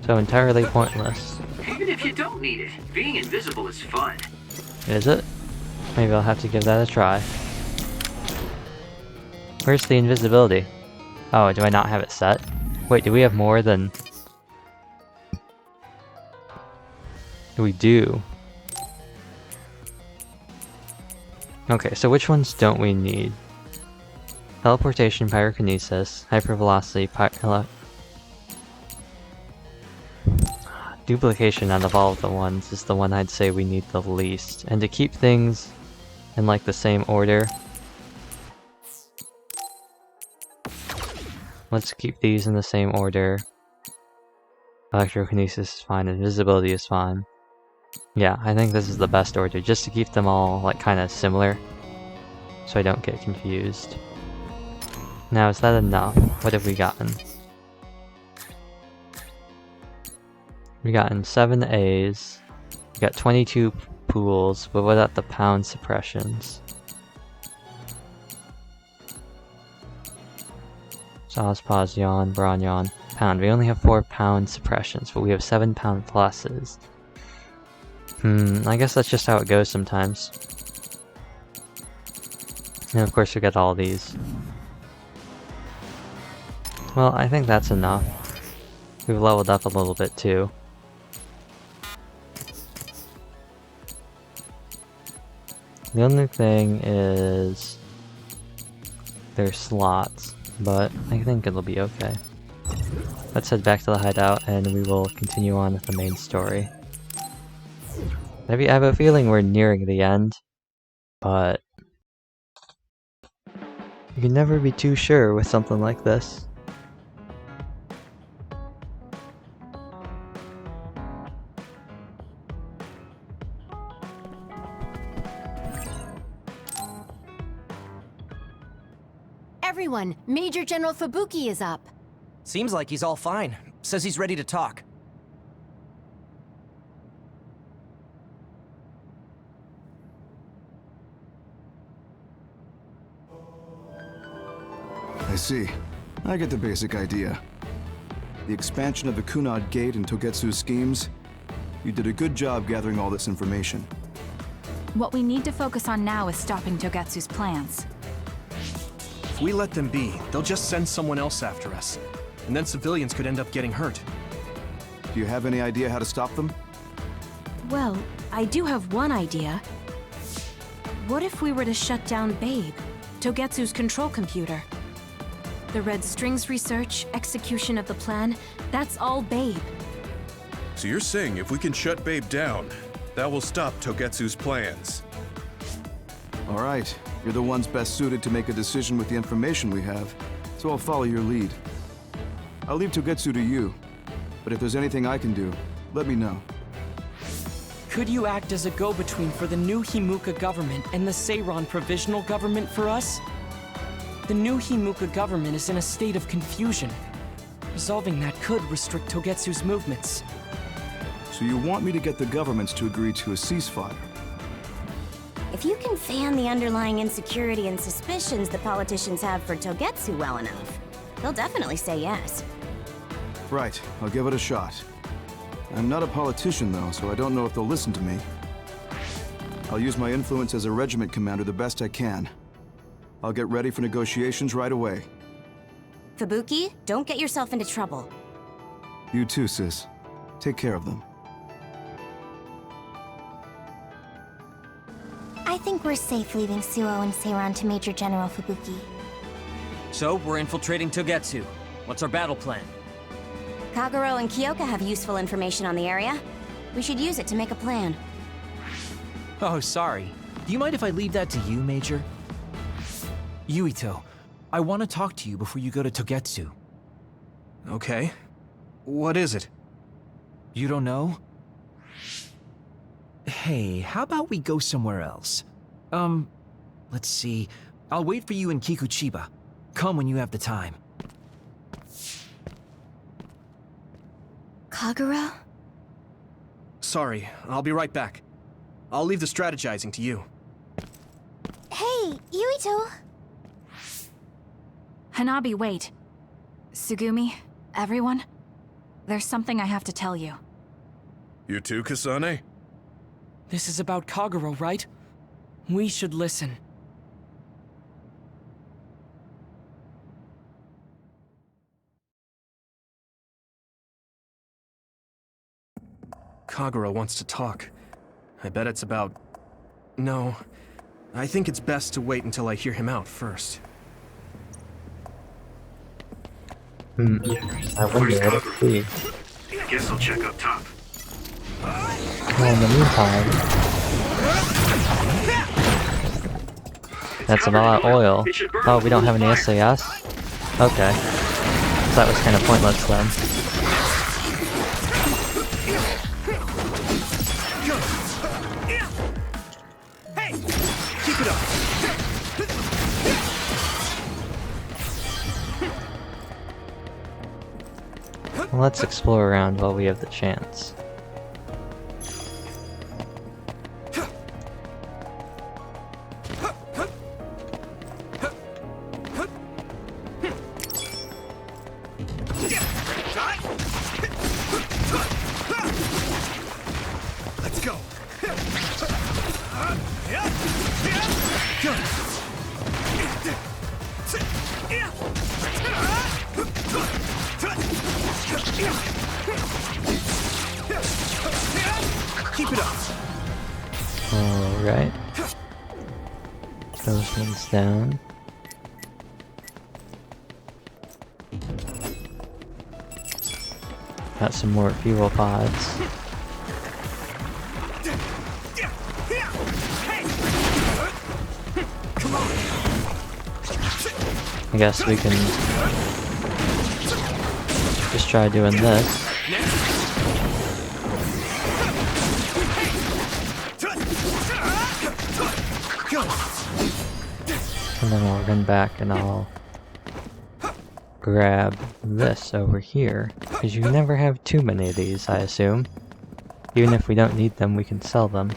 So entirely pointless. Even if you don't need it, being invisible is fun. Is it? Maybe I'll have to give that a try. Where's the invisibility? Oh, do I not have it set? Wait, do we have more than... We do. Okay, so which ones don't we need? Teleportation, pyrokinesis, hypervelocity, duplication out of all of the ones is the one I'd say we need the least. And to keep things in like the same order, let's keep these in the same order. Electrokinesis is fine, invisibility is fine. Yeah, I think this is the best order, just to keep them all like kind of similar, so I don't get confused. Now, is that enough? What have we gotten? We gotten 7 A's, we got 22 pools, but what about the pound suppressions? Sauce, pause, yawn, brawn, yawn, pound. We only have 4 pound suppressions, but we have 7 pound pluses. I guess that's just how it goes sometimes. And of course we get all these. Well, I think that's enough. We've leveled up a little bit too. The only thing is there's slots, but I think it'll be okay. Let's head back to the hideout and we will continue on with the main story. I have a feeling we're nearing the end, but you can never be too sure with something like this. Everyone, Major General Fubuki is up. Seems like he's all fine. Says he's ready to talk. I see. I get the basic idea. The expansion of the Kunad Gate and Togetsu's schemes. You did a good job gathering all this information. What we need to focus on now is stopping Togetsu's plans. If we let them be, they'll just send someone else after us. And then civilians could end up getting hurt. Do you have any idea how to stop them? Well, I do have one idea. What if we were to shut down Babe, Togetsu's control computer? The Red Strings research, execution of the plan, that's all Babe. So you're saying if we can shut Babe down, that will stop Togetsu's plans? All right. You're the ones best suited to make a decision with the information we have, so I'll follow your lead. I'll leave Togetsu to you, but if there's anything I can do, let me know. Could you act as a go-between for the new Himuka government and the Seiran provisional government for us? The new Himuka government is in a state of confusion. Resolving that could restrict Togetsu's movements. So you want me to get the governments to agree to a ceasefire? If you can fan the underlying insecurity and suspicions the politicians have for Togetsu well enough, they'll definitely say yes. Right, I'll give it a shot. I'm not a politician though, so I don't know if they'll listen to me. I'll use my influence as a regiment commander the best I can. I'll get ready for negotiations right away. Fubuki, don't get yourself into trouble. You too, sis. Take care of them. I think we're safe leaving Suo and Seiran to Major General Fubuki. So, we're infiltrating Togetsu. What's our battle plan? Kagero and Kyoka have useful information on the area. We should use it to make a plan. Oh, sorry. Do you mind if I leave that to you, Major? Yuito, I want to talk to you before you go to Togetsu. Okay. What is it? You don't know? Hey, how about we go somewhere else? Let's see. I'll wait for you in Kikuchiba. Come when you have the time. Kagero? Sorry, I'll be right back. I'll leave the strategizing to you. Hey, Yuito! Hanabi, wait. Tsugumi, everyone, there's something I have to tell you. You too, Kasane? This is about Kagero, right? We should listen. Kagero wants to talk. I bet it's about... No. I think it's best to wait until I hear him out first. I wonder what it could be. I guess I'll check up top. Well, in the meantime... That's about oil. Oh, we don't have any SAS? Okay. So that was kind of pointless then. Hey! Keep it up! Let's explore around while we have the chance. Let's go! Keep it up! Alright. Those ones down. Got some more fuel pods. I guess we can just try doing this. And then I'll run back and I'll grab this over here. Because you never have too many of these, I assume. Even if we don't need them, we can sell them.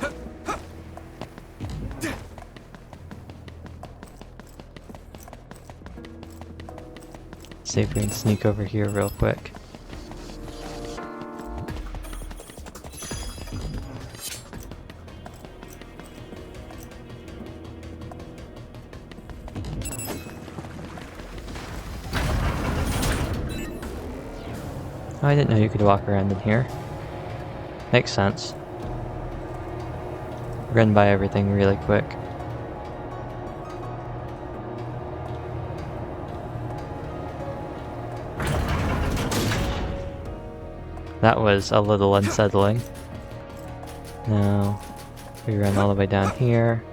See if we can sneak over here real quick. Oh, I didn't know you could walk around in here. Makes sense. Run by everything really quick. That was a little unsettling. Now, we run all the way down here.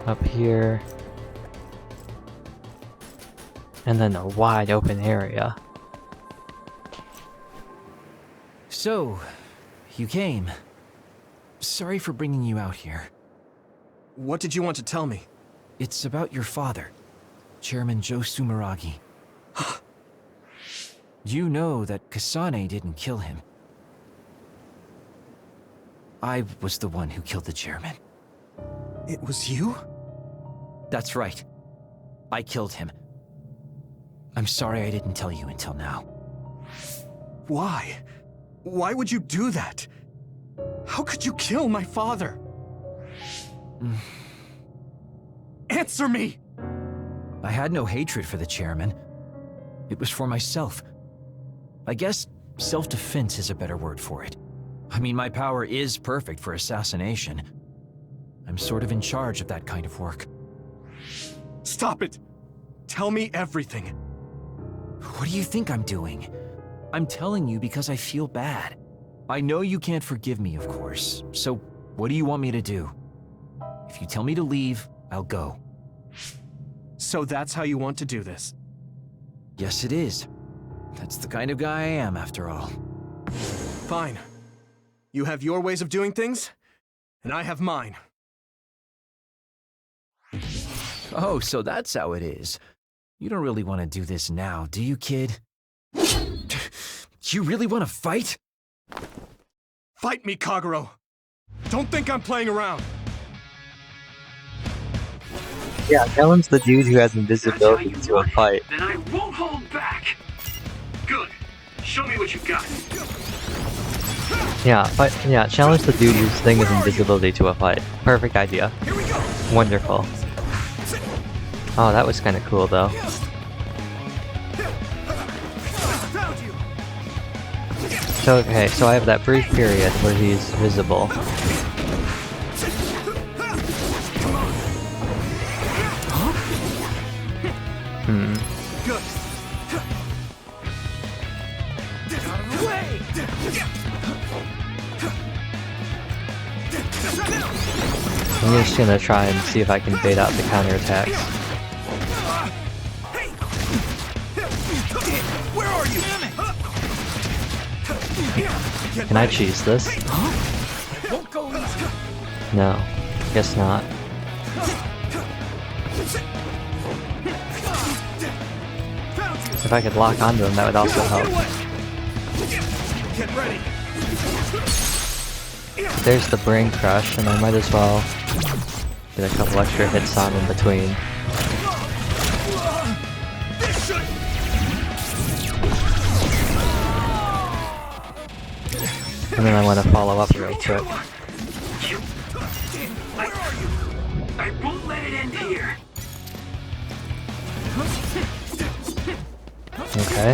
Up here. And then a wide open area. So, you came. Sorry for bringing you out here. What did you want to tell me? It's about your father, Chairman Joe Sumeragi. You know that Kasane didn't kill him. I was the one who killed the chairman. It was you? That's right. I killed him. I'm sorry I didn't tell you until now. Why? Why would you do that? How could you kill my father? Answer me! I had no hatred for the chairman. It was for myself. I guess self-defense is a better word for it. I mean, my power is perfect for assassination. I'm sort of in charge of that kind of work. Stop it! Tell me everything. What do you think I'm doing? I'm telling you because I feel bad. I know you can't forgive me, of course, so what do you want me to do? If you tell me to leave, I'll go. So that's how you want to do this? Yes, it is. That's the kind of guy I am, after all. Fine. You have your ways of doing things, and I have mine. Oh, so that's how it is. You don't really want to do this now, do you, kid? You really want to fight? Fight me, Kagero! Don't think I'm playing around! Yeah, challenge the dude who has invisibility to a fight. Then I won't hold back! Good. Show me what you got. Yeah, challenge the dude whose thing is invisibility to a fight. Perfect idea. Wonderful. Oh, that was kind of cool, though. So, okay, so I have that brief period where he's visible. I'm just gonna try and see if I can bait out the counterattacks. Where are you? Can I cheese this? No, guess not. If I could lock onto him, that would also help. Get ready. There's the brain crush, and I might as well get a couple extra hits on in between. And then I want to follow up real quick. I won't let it end here. Okay.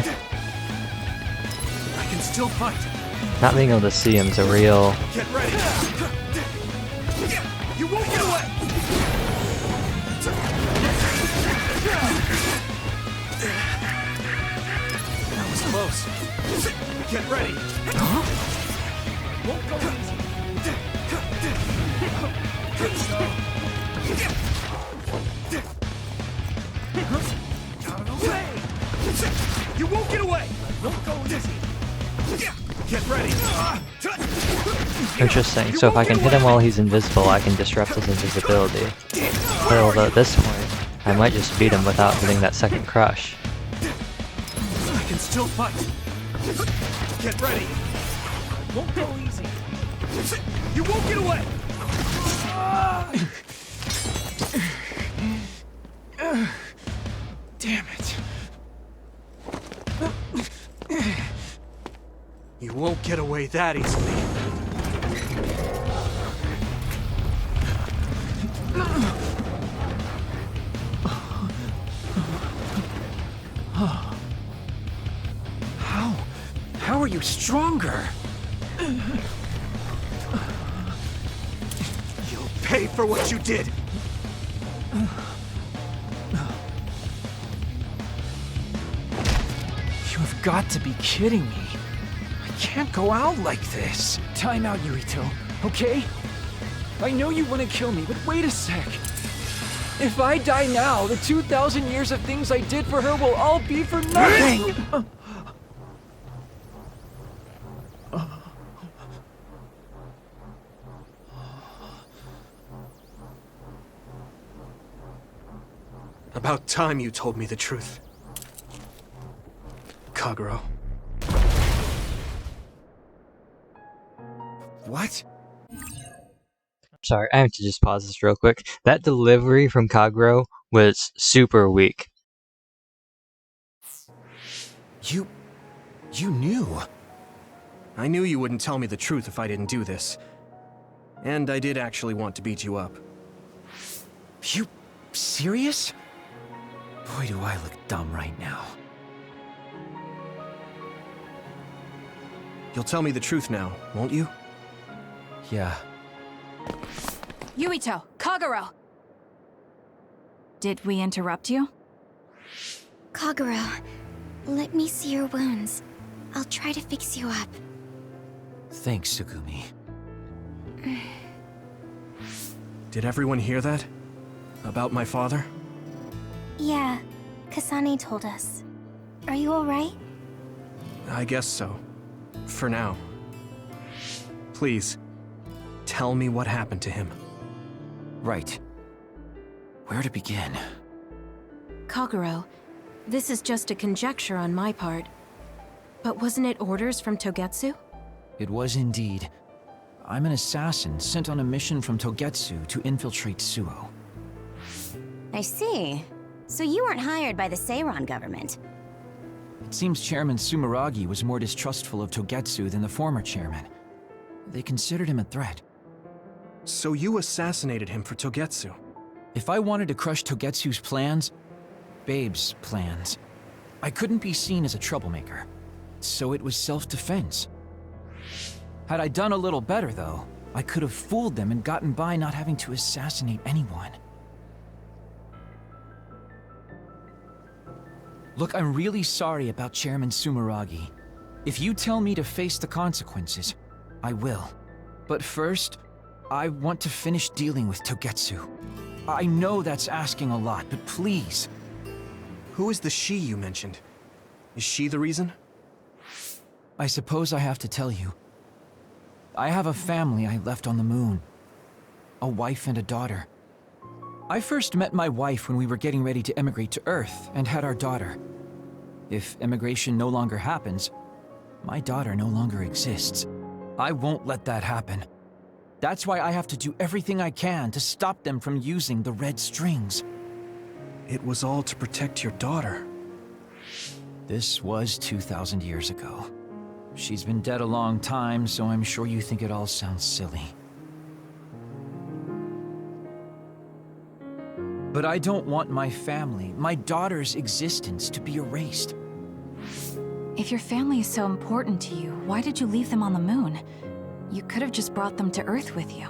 I can still fight. Not being able to see him is a real... Get ready. You won't get away. That was close. Get ready. Won't go easy. Out of the way. You won't get away. Won't go easy. Get ready. Interesting, so if I can hit him while he's invisible, I can disrupt his invisibility. But although at this point, I might just beat him without hitting that second crush. I can still fight. Get ready. Won't go easy. You won't get away. Damn it. You won't get away that easily. How are you stronger? You'll pay for what you did. You have got to be kidding me. I can't go out like this. Time out, Yurito, okay? I know you want to kill me, but wait a sec. If I die now, the 2,000 years of things I did for her will all be for nothing! About time you told me the truth. Kagero. What? Sorry, I have to just pause this real quick. That delivery from Kagero was super weak. You knew? I knew you wouldn't tell me the truth if I didn't do this. And I did actually want to beat you up. You serious? Boy, do I look dumb right now. You'll tell me the truth now, won't you? Yeah. Yuito, Kagero! Did we interrupt you? Kagero, let me see your wounds. I'll try to fix you up. Thanks, Tsugumi. Did everyone hear that? About my father? Yeah, Kasane told us. Are you alright? I guess so. For now. Please, tell me what happened to him. Right. Where to begin? Kagero, this is just a conjecture on my part. But wasn't it orders from Togetsu? It was indeed. I'm an assassin sent on a mission from Togetsu to infiltrate Suo. I see. So you weren't hired by the Seiron government. It seems Chairman Sumeragi was more distrustful of Togetsu than the former chairman. They considered him a threat. So you assassinated him for Togetsu? If I wanted to crush Togetsu's plans, Babe's plans, I couldn't be seen as a troublemaker. So it was self-defense. Had I done a little better, though, I could have fooled them and gotten by not having to assassinate anyone. Look, I'm really sorry about Chairman Sumeragi. If you tell me to face the consequences, I will. But first, I want to finish dealing with Togetsu. I know that's asking a lot, but please. Who is the she you mentioned? Is she the reason? I suppose I have to tell you. I have a family I left on the moon. A wife and a daughter. I first met my wife when we were getting ready to emigrate to Earth and had our daughter. If emigration no longer happens, my daughter no longer exists. I won't let that happen. That's why I have to do everything I can to stop them from using the red strings. It was all to protect your daughter. This was 2,000 years ago. She's been dead a long time, so I'm sure you think it all sounds silly. But I don't want my family, my daughter's existence to be erased. If your family is so important to you, why did you leave them on the moon? You could have just brought them to Earth with you.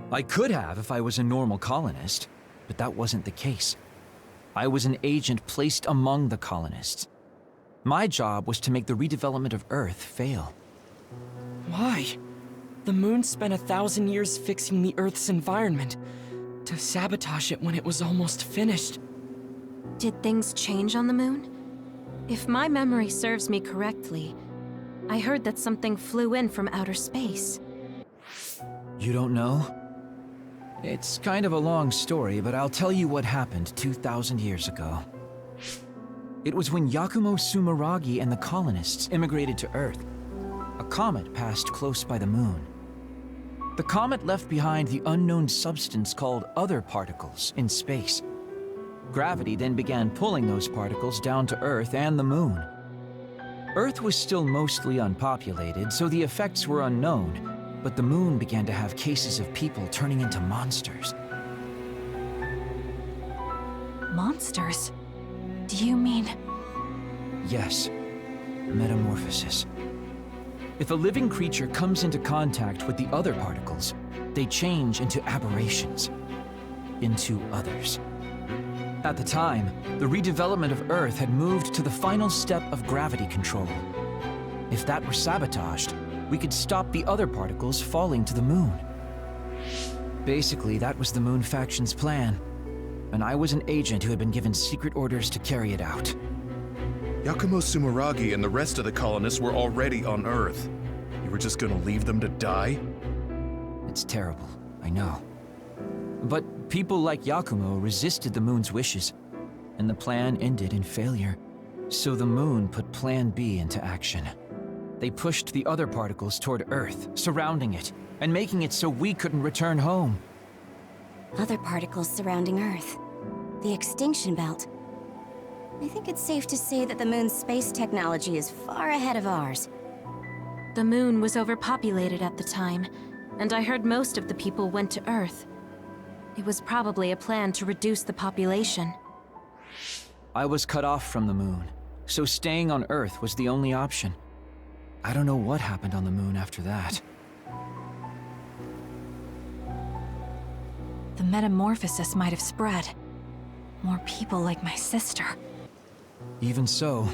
I could have if I was a normal colonist, but that wasn't the case. I was an agent placed among the colonists. My job was to make the redevelopment of Earth fail. Why? The moon spent 1,000 years fixing the Earth's environment, to sabotage it when it was almost finished. Did things change on the moon? If my memory serves me correctly, I heard that something flew in from outer space. You don't know? It's kind of a long story, but I'll tell you what happened 2,000 years ago. It was when Yakumo Sumeragi and the colonists immigrated to Earth. A comet passed close by the moon. The comet left behind the unknown substance called other particles in space. Gravity then began pulling those particles down to Earth and the moon. Earth was still mostly unpopulated, so the effects were unknown, but the moon began to have cases of people turning into monsters. Monsters? Do you mean... Yes, metamorphosis. If a living creature comes into contact with the other particles, they change into aberrations, into others. At the time, the redevelopment of Earth had moved to the final step of gravity control. If that were sabotaged, we could stop the other particles falling to the moon. Basically, that was the Moon Faction's plan, and I was an agent who had been given secret orders to carry it out. Yakumo Sumeragi and the rest of the colonists were already on Earth. You were just gonna leave them to die? It's terrible, I know. But people like Yakumo resisted the moon's wishes, and the plan ended in failure. So the moon put Plan B into action. They pushed the other particles toward Earth, surrounding it, and making it so we couldn't return home. Other particles surrounding Earth. The extinction belt. I think it's safe to say that the moon's space technology is far ahead of ours. The moon was overpopulated at the time, and I heard most of the people went to Earth. It was probably a plan to reduce the population. I was cut off from the moon, so staying on Earth was the only option. I don't know what happened on the moon after that. The metamorphosis might have spread. More people like my sister. Even so,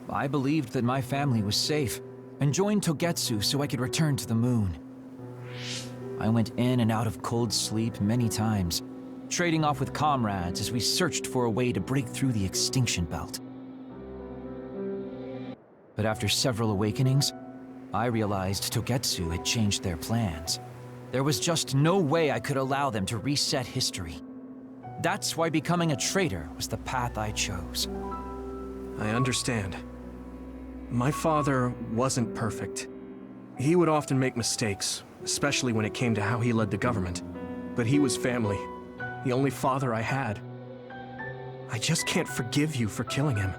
I believed that my family was safe, and joined Togetsu so I could return to the moon. I went in and out of cold sleep many times, trading off with comrades as we searched for a way to break through the extinction belt. But after several awakenings, I realized Togetsu had changed their plans. There was just no way I could allow them to reset history. That's why becoming a traitor was the path I chose. I understand. My father wasn't perfect. He would often make mistakes, especially when it came to how he led the government. But he was family, the only father I had. I just can't forgive you for killing him.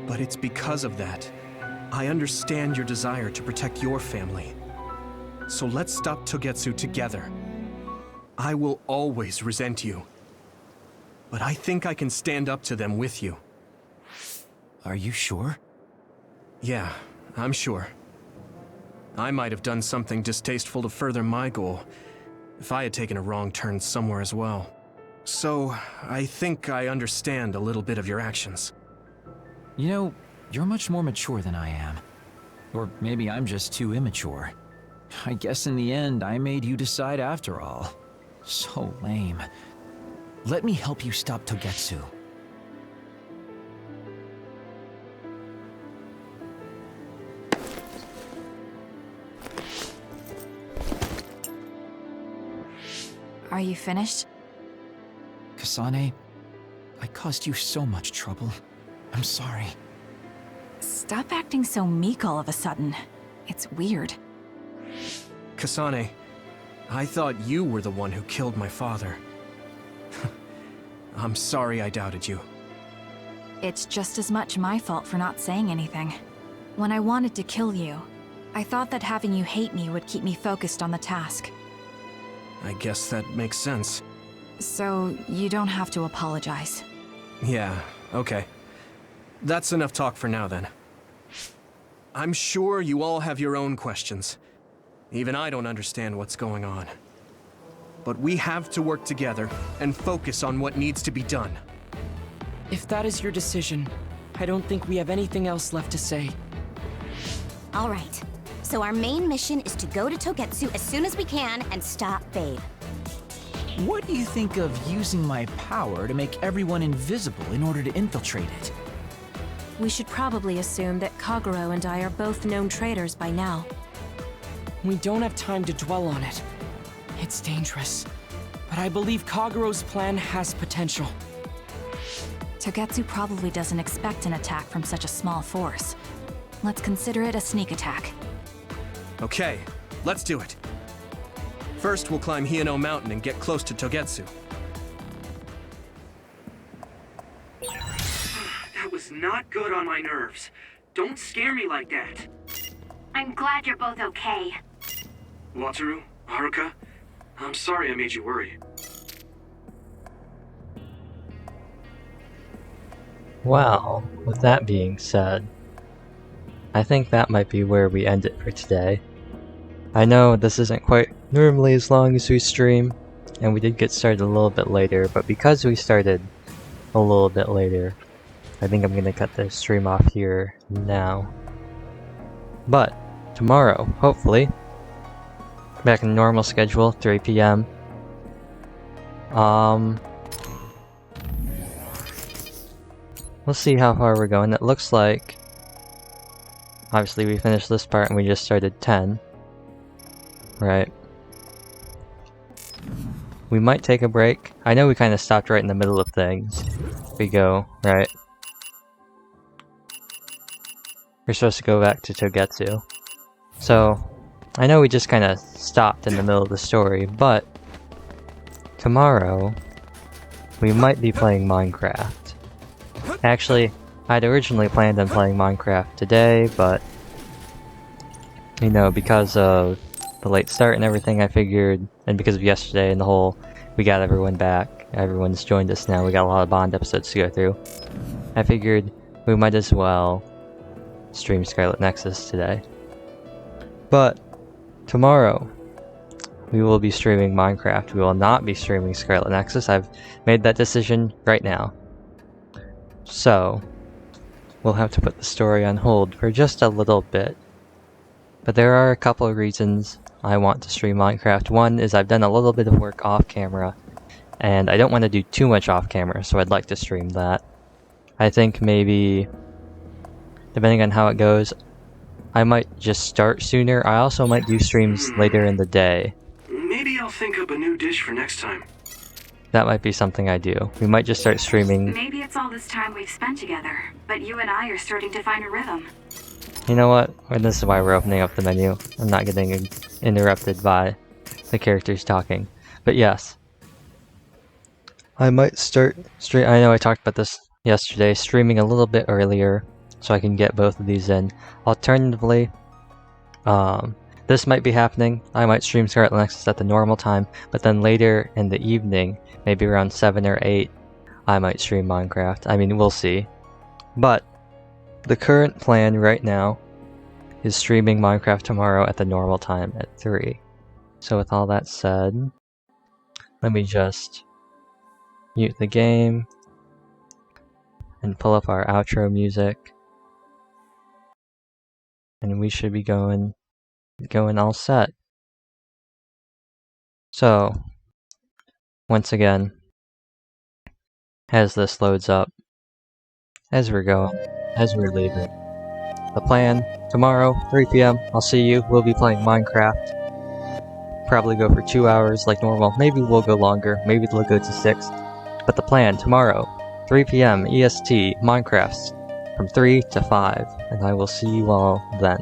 But it's because of that. I understand your desire to protect your family. So let's stop Togetsu together. I will always resent you. But I think I can stand up to them with you. Are you sure? Yeah, I'm sure. I might have done something distasteful to further my goal, if I had taken a wrong turn somewhere as well. So, I think I understand a little bit of your actions. You know, you're much more mature than I am. Or maybe I'm just too immature. I guess in the end, I made you decide after all. So lame. Let me help you stop Togetsu. Are you finished? Kasane, I caused you so much trouble. I'm sorry. Stop acting so meek all of a sudden. It's weird. Kasane, I thought you were the one who killed my father. I'm sorry I doubted you. It's just as much my fault for not saying anything. When I wanted to kill you, I thought that having you hate me would keep me focused on the task. I guess that makes sense. So, you don't have to apologize. Yeah, okay. That's enough talk for now then. I'm sure you all have your own questions. Even I don't understand what's going on. But we have to work together and focus on what needs to be done. If that is your decision, I don't think we have anything else left to say. All right. So our main mission is to go to Togetsu as soon as we can and stop Babe. What do you think of using my power to make everyone invisible in order to infiltrate it? We should probably assume that Kagero and I are both known traitors by now. We don't have time to dwell on it. It's dangerous. But I believe Kagero's plan has potential. Togetsu probably doesn't expect an attack from such a small force. Let's consider it a sneak attack. Okay, let's do it. First, we'll climb Hiyano Mountain and get close to Togetsu. That was not good on my nerves. Don't scare me like that. I'm glad you're both okay. Wataru, Haruka, I'm sorry I made you worry. Well, with that being said, I think that might be where we end it for today. I know this isn't quite normally as long as we stream, and we did get started a little bit later, but because we started a little bit later, I think I'm gonna cut the stream off here now. But tomorrow, hopefully, back in normal schedule, 3 PM. We'll see how far we're going. It looks like, obviously we finished this part and we just started 10. Right. we might take a break. I know we kind of stopped right in the middle of things. We go, right? We're supposed to go back to Togetsu. So, I know we just kind of stopped in the middle of the story, but tomorrow, we might be playing Minecraft. Actually, I'd originally planned on playing Minecraft today, but you know, because of the late start and everything, I figured, and because of yesterday and the whole, we got everyone back, everyone's joined us now, we got a lot of Bond episodes to go through, I figured we might as well stream Scarlet Nexus today. But tomorrow, we will be streaming Minecraft. We will not be streaming Scarlet Nexus. I've made that decision right now. So, we'll have to put the story on hold for just a little bit. But there are a couple of reasons I want to stream Minecraft. One is I've done a little bit of work off camera, and I don't want to do too much off camera, so I'd like to stream that. I think maybe, depending on how it goes, I might just start sooner. I also might do streams later in the day. Maybe I'll think up a new dish for next time. That might be something I do. We might just start streaming. Maybe it's all this time we've spent together, but you and I are starting to find a rhythm. You know what? And this is why we're opening up the menu. I'm not getting interrupted by the characters talking. But yes. I might start I know I talked about this yesterday, streaming a little bit earlier so I can get both of these in. Alternatively, this might be happening. I might stream Scarlet Nexus at the normal time, but then later in the evening, maybe around 7 or 8, I might stream Minecraft. I mean, we'll see. But the current plan right now is streaming Minecraft tomorrow at the normal time at 3. So with all that said, let me just mute the game and pull up our outro music. And we should be going all set. So, once again, as this loads up, as we're leaving, the plan, tomorrow, 3 PM, I'll see you, we'll be playing Minecraft. Probably go for 2 hours like normal, maybe we'll go longer, maybe it'll go to 6. But the plan, tomorrow, 3 PM EST, Minecraft, from 3 to 5, and I will see you all then.